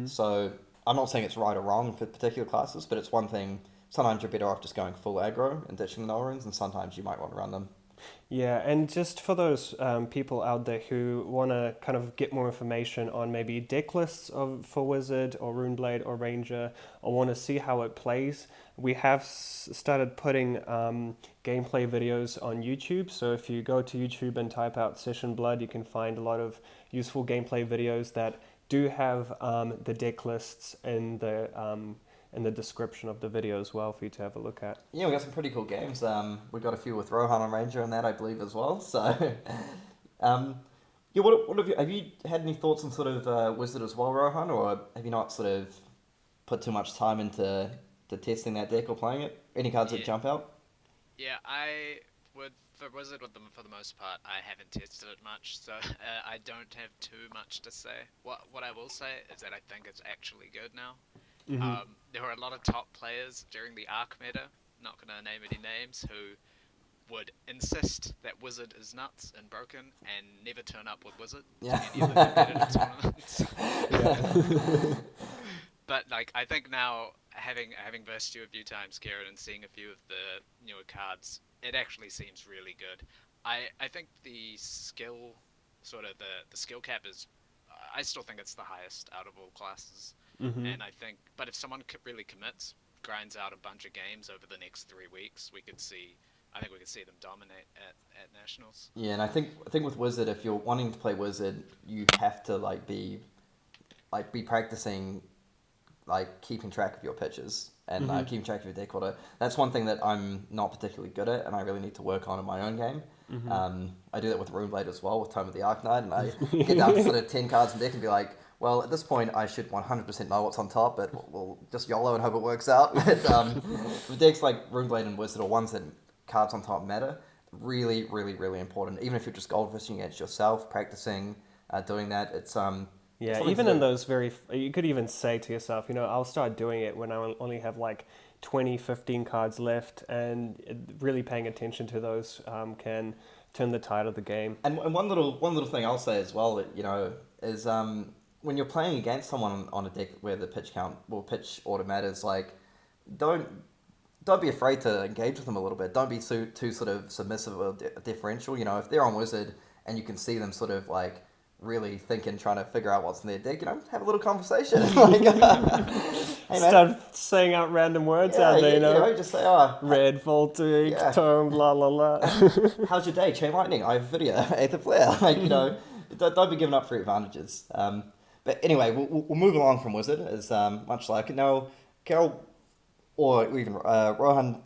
So I'm not saying it's right or wrong for particular classes, but it's one thing. Sometimes you're better off just going full aggro and ditching the null runes, and sometimes you might want to run them
Yeah, and just for those people out there who want to kind of get more information on maybe deck lists for Wizard or Runeblade or Ranger, or want to see how it plays, we have started putting gameplay videos on YouTube. So if you go to YouTube and type out Session Blood, you can find a lot of useful gameplay videos that do have the deck lists in the description of the video as well for you to have a look at.
Yeah, we got some pretty cool games. We got a few with Rohan and Ranger and that, I believe, as well. So, yeah, what have you had any thoughts on sort of Wizard as well, Rohan, or have you not sort of put too much time into testing that deck or playing it? Any cards that jump out?
Yeah, for Wizard, for the most part, I haven't tested it much, so I don't have too much to say. What I will say is that I think it's actually good now.
Mm-hmm.
There were a lot of top players during the Arc meta, not going to name any names, who would insist that Wizard is nuts and broken and never turn up with Wizard to any of the competitive tournaments. But like, I think now, having versed you a few times, Kieran, and seeing a few of the newer cards, it actually seems really good. I think the skill, sort of the skill cap is, I still think it's the highest out of all classes.
Mm-hmm.
And I think, but if someone really commits, grinds out a bunch of games over the next 3 weeks, I think we could see them dominate at Nationals.
Yeah, and I think with Wizard, if you're wanting to play Wizard, you have to be practicing, keeping track of your pitches and keeping track of your deck order. That's one thing that I'm not particularly good at, and I really need to work on in my own game. Mm-hmm. I do that with Runeblade as well, with Tome of the Arknight, and I get down to sort of 10 cards in deck and be like, well, at this point, I should 100% know what's on top, but we'll just YOLO and hope it works out. But with decks like Runeblade and Wizard, or ones that cards on top matter, really, really, really important. Even if you're just gold fishing against yourself, practicing, doing that, it's
yeah, even in those you could even say to yourself, I'll start doing it when I only have 20, 15 cards left, and really paying attention to those can turn the tide of the game.
And one little thing I'll say as well, is when you're playing against someone on a deck where the pitch order matters, don't be afraid to engage with them a little bit. Don't be too sort of submissive or differential. If they're on Wizard and you can see them sort of really thinking, trying to figure out what's in their deck, have a little conversation. Hey,
start saying out random words out there,
just say,
red, voltage, tome, la la la.
How's your day? Chain lightning. I have a video. Aether flare. Don't be giving up free advantages. But anyway, we'll move along from Wizard, as much like it. Now, Carol, or even Rohan,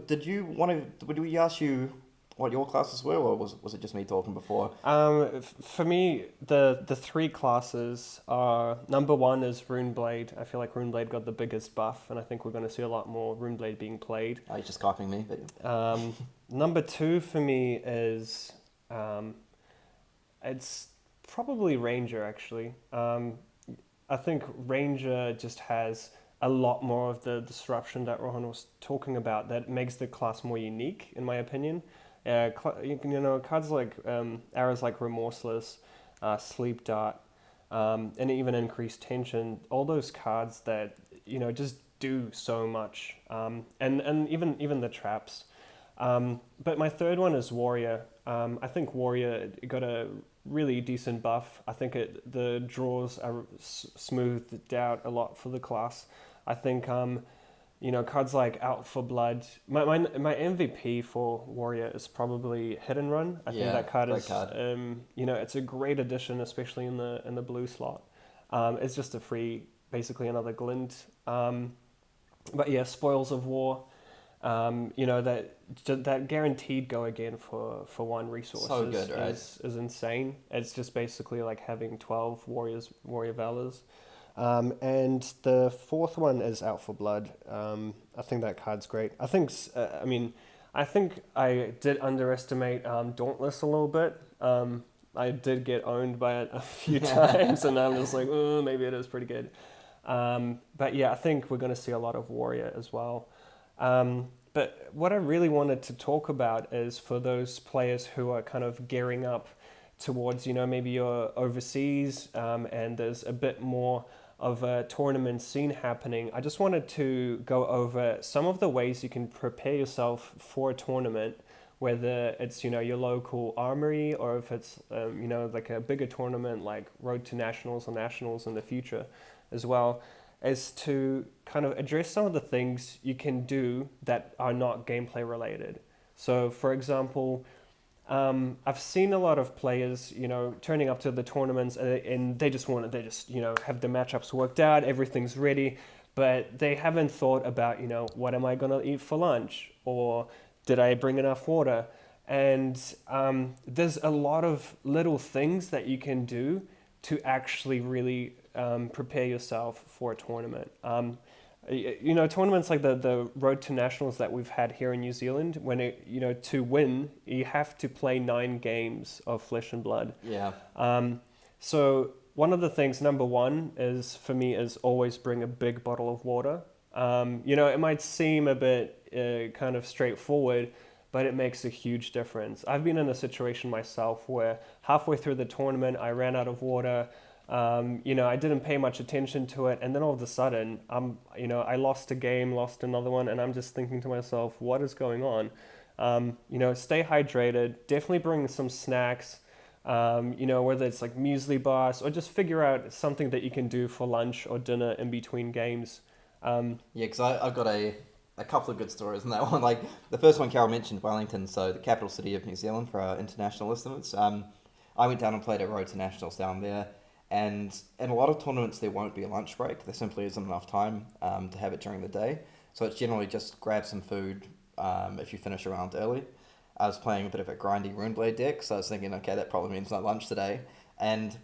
did we ask you what your classes were, or was it just me talking before?
For me, the three classes are, number one is Runeblade. I feel like Runeblade got the biggest buff, and I think we're going to see a lot more Runeblade being played.
You're just copying me. But...
number two for me is, it's probably Ranger, actually. I think Ranger just has a lot more of the disruption that Rohan was talking about that makes the class more unique, in my opinion. Cards like arrows like Remorseless, Sleep Dart, and even Increased Tension, all those cards that just do so much, and even the traps. But my third one is Warrior. I think Warrior got a really decent buff. I think the draws are smoothed out a lot for the class. I think cards like Out for Blood. My MVP for Warrior is probably Hit and Run. I think that card is it's a great addition, especially in the blue slot. It's just basically another glint. But yeah, Spoils of War. That guaranteed go again for one resource
so good, right?
is insane. It's just basically like having 12 warrior valors. And the fourth one is Out for Blood. I think that card's great. I think I did underestimate Dauntless a little bit. I did get owned by it a few times, and I'm just like, maybe it is pretty good. But yeah, I think we're going to see a lot of Warrior as well. But what I really wanted to talk about is for those players who are kind of gearing up towards, maybe you're overseas and there's a bit more of a tournament scene happening. I just wanted to go over some of the ways you can prepare yourself for a tournament whether it's, you know, your local armory or if it's, you know, like a bigger tournament like Road to Nationals or Nationals in the future as well, is to kind of address some of the things you can do that are not gameplay related. So, for example, I've seen a lot of players, you know, turning up to the tournaments and they just you know, have the matchups worked out, everything's ready, but they haven't thought about, you know, what am I going to eat for lunch? Or did I bring enough water? And there's a lot of little things that you can do to actually really prepare yourself for a tournament. You know, tournaments like the Road to Nationals that we've had here in New Zealand, when you know, to win, you have to play 9 games of Flesh and Blood.
Yeah.
So one of the things, number one, is for me is always bring a big bottle of water. You know, it might seem a bit kind of straightforward, but it makes a huge difference. I've been in a situation myself where halfway through the tournament, I ran out of water. You know, I didn't pay much attention to it, and then all of a sudden, you know, I lost a game, lost another one, and I'm just thinking to myself, what is going on? You know, stay hydrated, definitely bring some snacks, you know, whether it's like muesli bars, or just figure out something that you can do for lunch or dinner in between games.
Yeah, because I've got a couple of good stories in that one. Like, the first one Carol mentioned, Wellington, so the capital city of New Zealand for our international listeners. I went down and played a Road to Nationals down there. And in a lot of tournaments, there won't be a lunch break. There simply isn't enough time to have it during the day. So it's generally just grab some food if you finish around early. I was playing a bit of a grindy Runeblade deck, so I was thinking, okay, that probably means no lunch today. And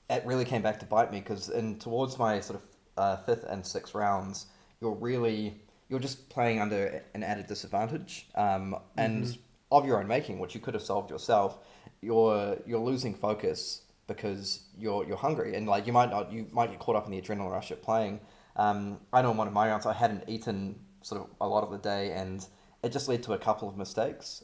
it really came back to bite me, because towards my sort of 5th and 6th rounds, you're just playing under an added disadvantage. And of your own making, which you could have solved yourself, you're losing focus because you're hungry, and like you might get caught up in the adrenaline rush of playing. I know in one of my rounds I hadn't eaten sort of a lot of the day, and it just led to a couple of mistakes.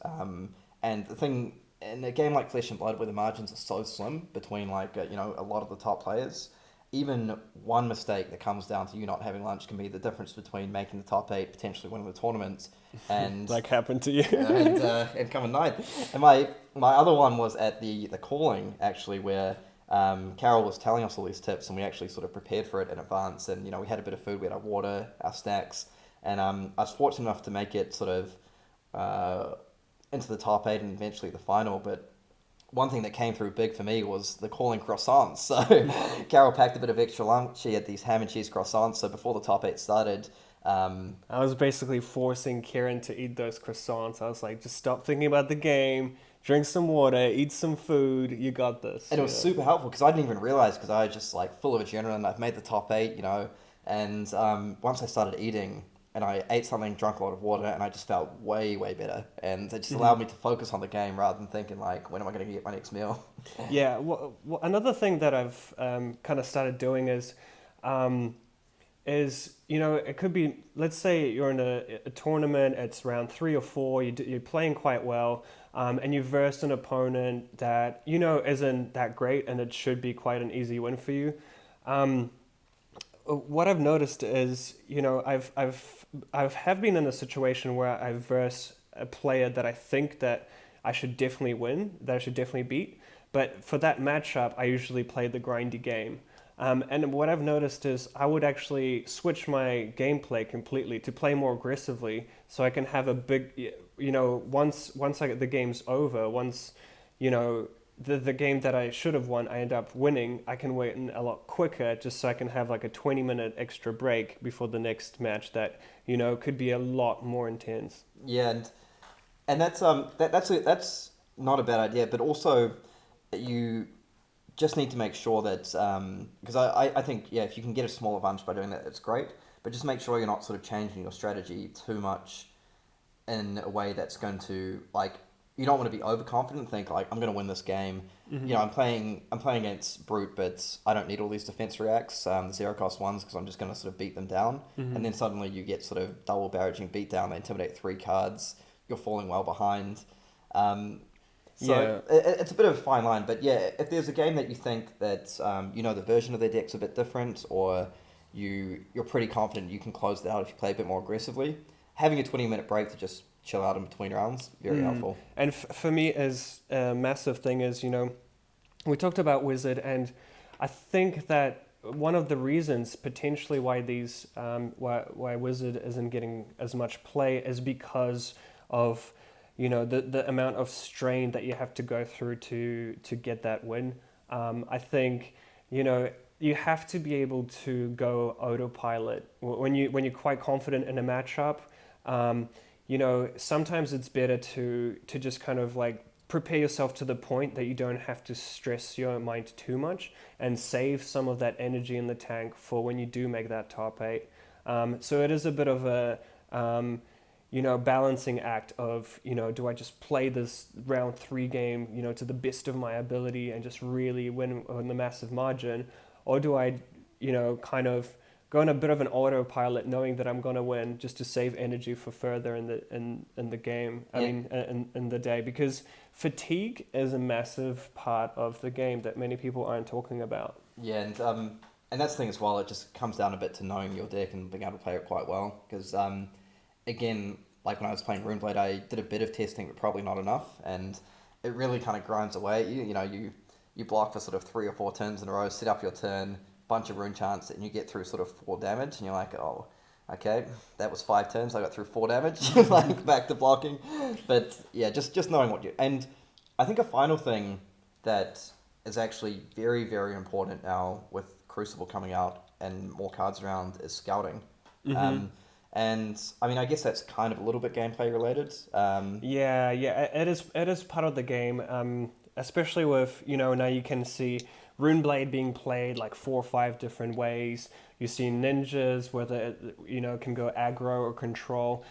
And the thing in a game like Flesh and Blood, where the margins are so slim between like you know, a lot of the top players, even one mistake that comes down to you not having lunch can be the difference between making the top 8, potentially winning the tournament, and
like happened to you,
and coming 9th. And my other one was at the calling, actually, where Carol was telling us all these tips, and we actually sort of prepared for it in advance. And you know, we had a bit of food, we had our water, our snacks, and I was fortunate enough to make it sort of into the top 8 and eventually the final. But one thing that came through big for me was the calling croissants. So Carol packed a bit of extra lunch. She had these ham and cheese croissants. So before the top 8 started,
I was basically forcing Kieran to eat those croissants. I was like, just stop thinking about the game, drink some water, eat some food. You got this.
And it was super helpful, because I didn't even realize, because I was just like full of adrenaline. I've made the top 8, you know, and once I started eating, and I ate something, drank a lot of water, and I just felt way, way better. And it just allowed me to focus on the game rather than thinking, like, when am I going to get my next meal?
Yeah, well, another thing that I've kind of started doing is, you know, it could be, let's say you're in a tournament, it's round 3 or 4, you're playing quite well, and you've versed an opponent that, you know, isn't that great, and it should be quite an easy win for you. What I've noticed is, you know, I've been in a situation where I verse a player that I think that I should definitely win, that I should definitely beat. But for that matchup, I usually play the grindy game. And what I've noticed is I would actually switch my gameplay completely to play more aggressively, so I can have a big, you know, once the game's over, once, you know, the game that I should have won, I end up winning, I can win a lot quicker, just so I can have like a 20-minute extra break before the next match that, you know, could be a lot more intense.
Yeah, and that's not a bad idea, but also you just need to make sure that, because I think, yeah, if you can get a small advantage by doing that, it's great, but just make sure you're not sort of changing your strategy too much in a way that's going to, like, you don't want to be overconfident and think, like, I'm going to win this game. Mm-hmm. You know, I'm playing against Brute, but I don't need all these defense reacts, the zero cost ones, because I'm just going to sort of beat them down. Mm-hmm. And then suddenly you get sort of double barraging beat down, they intimidate 3 cards, you're falling well behind. It's a bit of a fine line, but yeah, if there's a game that you think that, you know, the version of their deck's a bit different, or you're pretty confident you can close it out if you play a bit more aggressively, having a 20-minute break to just chill out in between rounds. Very helpful.
And for me, as a massive thing is, we talked about Wizard, and I think that one of the reasons potentially why these why Wizard isn't getting as much play is because of the amount of strain that you have to go through to get that win. I think you have to be able to go autopilot when you're quite confident in a matchup. Sometimes it's better to just kind of like prepare yourself to the point that you don't have to stress your mind too much and save some of that energy in the tank for when you do make that top 8. So it is a bit of a balancing act of, do I just play this round 3 game, to the best of my ability and just really win on the massive margin, or do I, kind of go on a bit of an autopilot, knowing that I'm going to win, just to save energy for further in the game. I mean, in the day, because fatigue is a massive part of the game that many people aren't talking about.
Yeah, and that's the thing as well. It just comes down a bit to knowing your deck and being able to play it quite well. Because again, like when I was playing Runeblade, I did a bit of testing, but probably not enough, and it really kind of grinds away at you. You block for sort of 3 or 4 turns in a row, set up your turn, bunch of rune chants, and you get through sort of 4 damage, and you're like, oh, okay, that was 5 turns, I got through 4 damage, like back to blocking. But yeah, just knowing what you... And I think a final thing that is actually very, very important now with Crucible coming out and more cards around is scouting. And I mean, I guess that's kind of a little bit gameplay related.
Yeah, it is part of the game, especially with, now you can see Runeblade being played like 4 or 5 different ways. You see ninjas, whether it, can go aggro or control.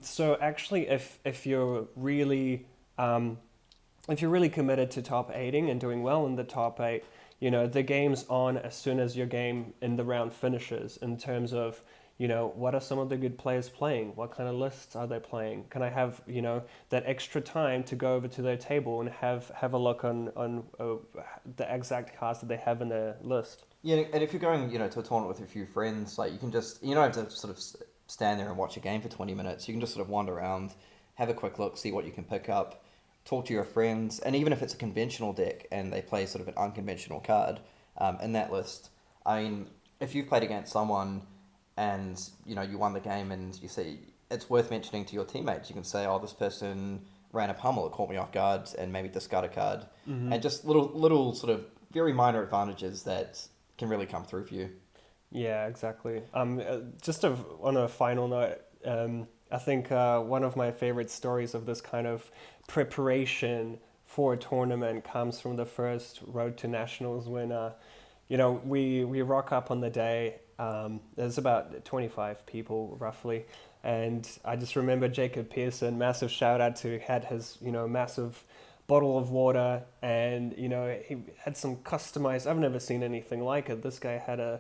So actually, if you're really committed to top 8ing and doing well in the top 8, the game's on as soon as your game in the round finishes, in terms of, what are some of the good players playing? What kind of lists are they playing? Can I have, that extra time to go over to their table and have a look on the exact cards that they have in their list?
Yeah, and if you're going, to a tournament with a few friends, like you can just, you don't have to sort of stand there and watch a game for 20 minutes. You can just sort of wander around, have a quick look, see what you can pick up, talk to your friends, and even if it's a conventional deck and they play sort of an unconventional card in that list, I mean, if you've played against someone and you won the game, and you see, it's worth mentioning to your teammates. You can say, oh, this person ran a pummel, it caught me off guard, and maybe discard a card. And just little sort of very minor advantages that can really come through for you.
Yeah, exactly. On a final note, I think one of my favorite stories of this kind of preparation for a tournament comes from the first Road to Nationals, when we rock up on the day. There's about 25 people roughly, and I just remember Jacob Pearson, massive shout out to, had his massive bottle of water, and he had some customized. I've never seen anything like it. This guy had a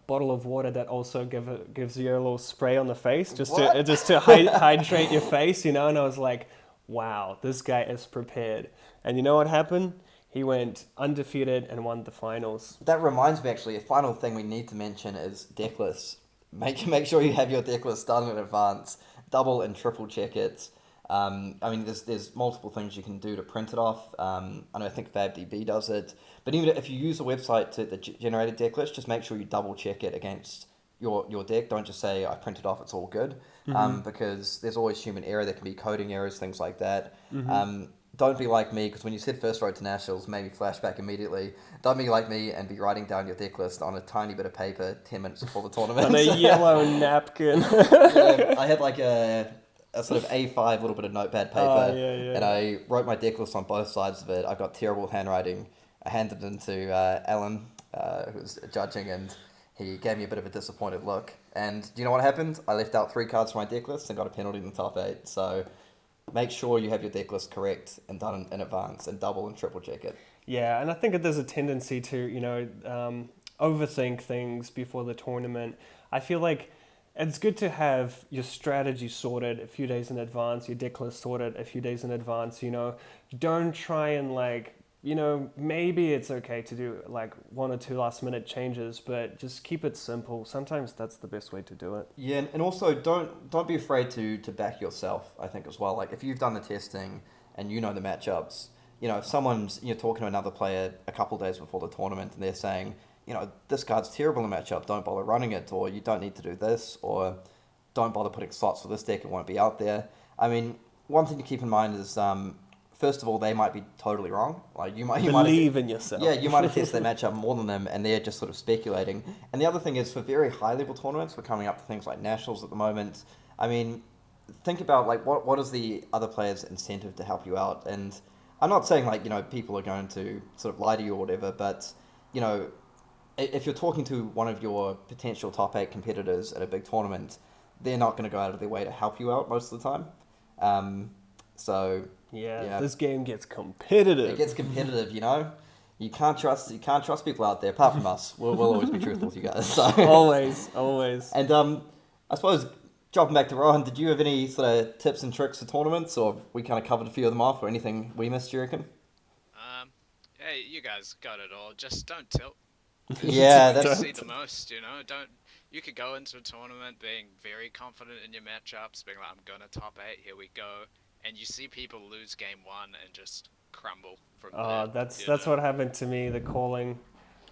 bottle of water that also gives you a little spray on the face, just to hydrate your face, and I was like, wow, this guy is prepared. And you know what happened? He went undefeated and won the finals. That
reminds me, actually, a final thing we need to mention is deck lists. Make sure you have your deck list done in advance. Double and triple check it. I mean, there's multiple things you can do to print it off. I think FabDB does it. But even if you use a website to the generated deck list, just make sure you double check it against your deck. Don't just say, I printed off, it's all good. Because there's always human error. There can be coding errors, things like that. Don't be like me, because when you said first Road to Nationals, made me flashback immediately. Don't be like me and be writing down your deck list on a tiny bit of paper 10 minutes before the tournament.
On a yellow napkin.
Yeah, I had like a sort of A5 little bit of notepad paper, and I wrote my deck list on both sides of it. I've got terrible handwriting. I handed it into Alan, who was judging, and he gave me a bit of a disappointed look. And do you know what happened? I left out 3 cards from my deck list and got a penalty in the top 8. So make sure you have your deck list correct and done in advance, and double and triple check it.
Yeah, and I think that there's a tendency to, overthink things before the tournament. I feel like it's good to have your strategy sorted a few days in advance, your deck list sorted a few days in advance, Don't try and maybe it's okay to do like 1 or 2 last minute changes, but just keep it simple. Sometimes that's the best way to do it.
Yeah, and also don't be afraid to back yourself, I think, as well. Like, if you've done the testing and you know the matchups, if someone's, talking to another player a couple of days before the tournament and they're saying, this card's terrible in the matchup, don't bother running it, or you don't need to do this, or don't bother putting slots for this deck, it won't be out there. I mean, one thing to keep in mind is, first of all, they might be totally wrong. Like, you might
believe in yourself.
Yeah, you might have tested their matchup more than them, and they're just sort of speculating. And the other thing is, for very high level tournaments, we're coming up to things like nationals at the moment. I mean, think about like what is the other player's incentive to help you out? And I'm not saying like people are going to sort of lie to you or whatever, but if you're talking to one of your potential top 8 competitors at a big tournament, they're not going to go out of their way to help you out most of the time. So.
Yeah, this game gets competitive.
It gets competitive, You can't trust people out there, apart from us. We'll always be truthful with you guys. So.
Always.
And I suppose, jumping back to Rohan, did you have any sort of tips and tricks for tournaments, or we kind of covered a few of them off, or anything we missed, do you reckon?
Hey, you guys got it all. Just don't tilt.
Yeah,
You
that's...
see the most, Don't. You could go into a tournament being very confident in your matchups, being like, I'm gonna top 8, here we go. And you see people lose game 1 and just crumble from there.
That's what happened to me, the calling.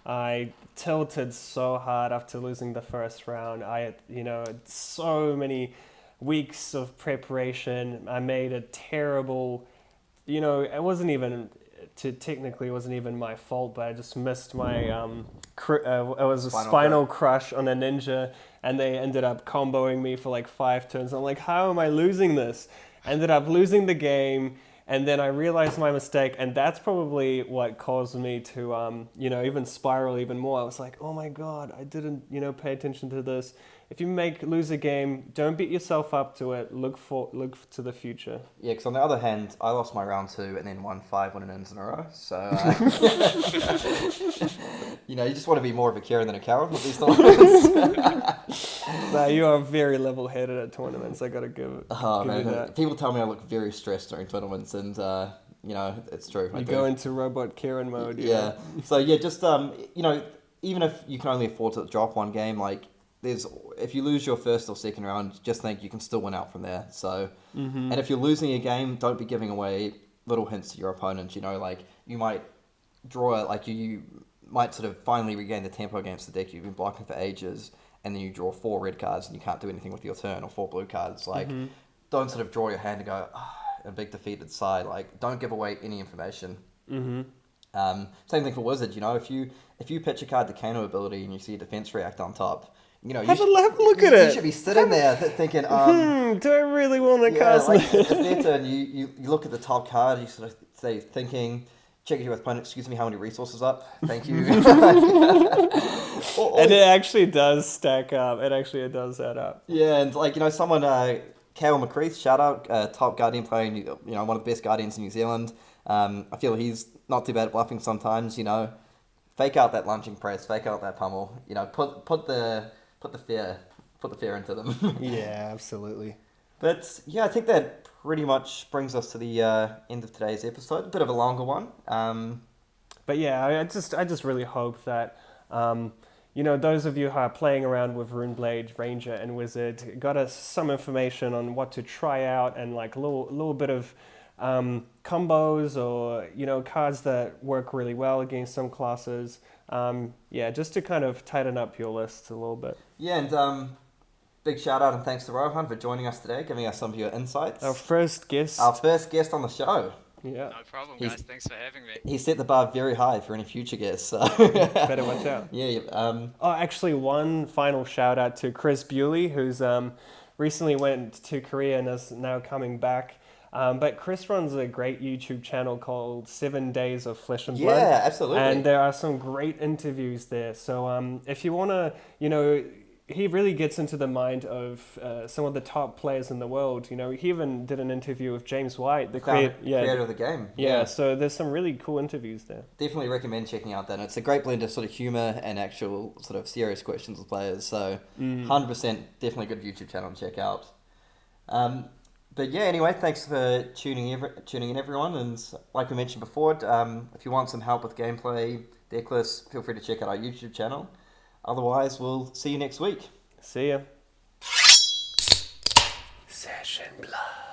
I tilted so hard after losing the first round. I had, so many weeks of preparation. I made a terrible, it wasn't even my fault, but I just missed my, it was a spinal crush on a ninja, and they ended up comboing me for like 5 turns. I'm like, how am I losing this? Ended up losing the game, and then I realized my mistake, and that's probably what caused me to, even spiral even more. I was like, oh my god, I didn't, pay attention to this. If you lose a game, don't beat yourself up to it. Look to the future.
Yeah, because on the other hand, I lost my round 2 and then won 5 win-ins in a row. So, you just want to be more of a Kieran than a Carol with these tournaments.
No, you are very level-headed at tournaments. I gotta give you that.
People tell me I look very stressed during tournaments, and it's true.
You go into robot Kieran mode.
Yeah. So yeah, just even if you can only afford to drop one game, like. If you lose your first or second round, just think you can still win out from there. So, And if you're losing a game, don't be giving away little hints to your opponent. Like you might draw, like you might sort of finally regain the tempo against the deck you've been blocking for ages, and then you draw 4 red cards and you can't do anything with your turn, or 4 blue cards. Like, don't sort of draw your hand and go, a big defeated side. Like, don't give away any information. Same thing for Wizard. If you pitch a card to Kano ability and you see a defense react on top.
Have a look at it.
You should be sitting there thinking,
do I really want to cast
like, it's their turn. You look at the top card, you sort of say, thinking, check your opponent, excuse me, how many resources up? Thank you.
And it actually does stack up. It does add up.
Yeah, and like, someone, Kale McCreath, shout out, top Guardian player, one of the best Guardians in New Zealand. I feel he's not too bad at bluffing sometimes, Fake out that lunging press, fake out that pummel, put the fear into them.
Yeah, absolutely.
But yeah, I think that pretty much brings us to the end of today's episode. A bit of a longer one.
But yeah, I just really hope that those of you who are playing around with Runeblade, Ranger, and Wizard got us some information on what to try out, and like a little bit of combos, or cards that work really well against some classes. Just to kind of tighten up your list a little bit.
Yeah, and big shout out and thanks to Rohan for joining us today, giving us some of your insights.
Our first guest
on the show.
Yeah.
No problem, guys. Thanks for having me.
He set the bar very high for any future guests. So.
Better watch out.
Yeah.
Actually, one final shout out to Chris Bewley, who's recently went to Korea and is now coming back. But Chris runs a great YouTube channel called 7 Days of Flesh and Blood.
Yeah, absolutely.
And there are some great interviews there. So if you want to, he really gets into the mind of some of the top players in the world. He even did an interview with James White, the
creator of the game.
Yeah, so there's some really cool interviews there.
Definitely recommend checking out that. It's a great blend of sort of humor and actual sort of serious questions with players. So 100% definitely a good YouTube channel to check out. But yeah, anyway, thanks for tuning in, everyone. And like we mentioned before, if you want some help with gameplay, deck lists, feel free to check out our YouTube channel. Otherwise, we'll see you next week.
See ya. Session Blood.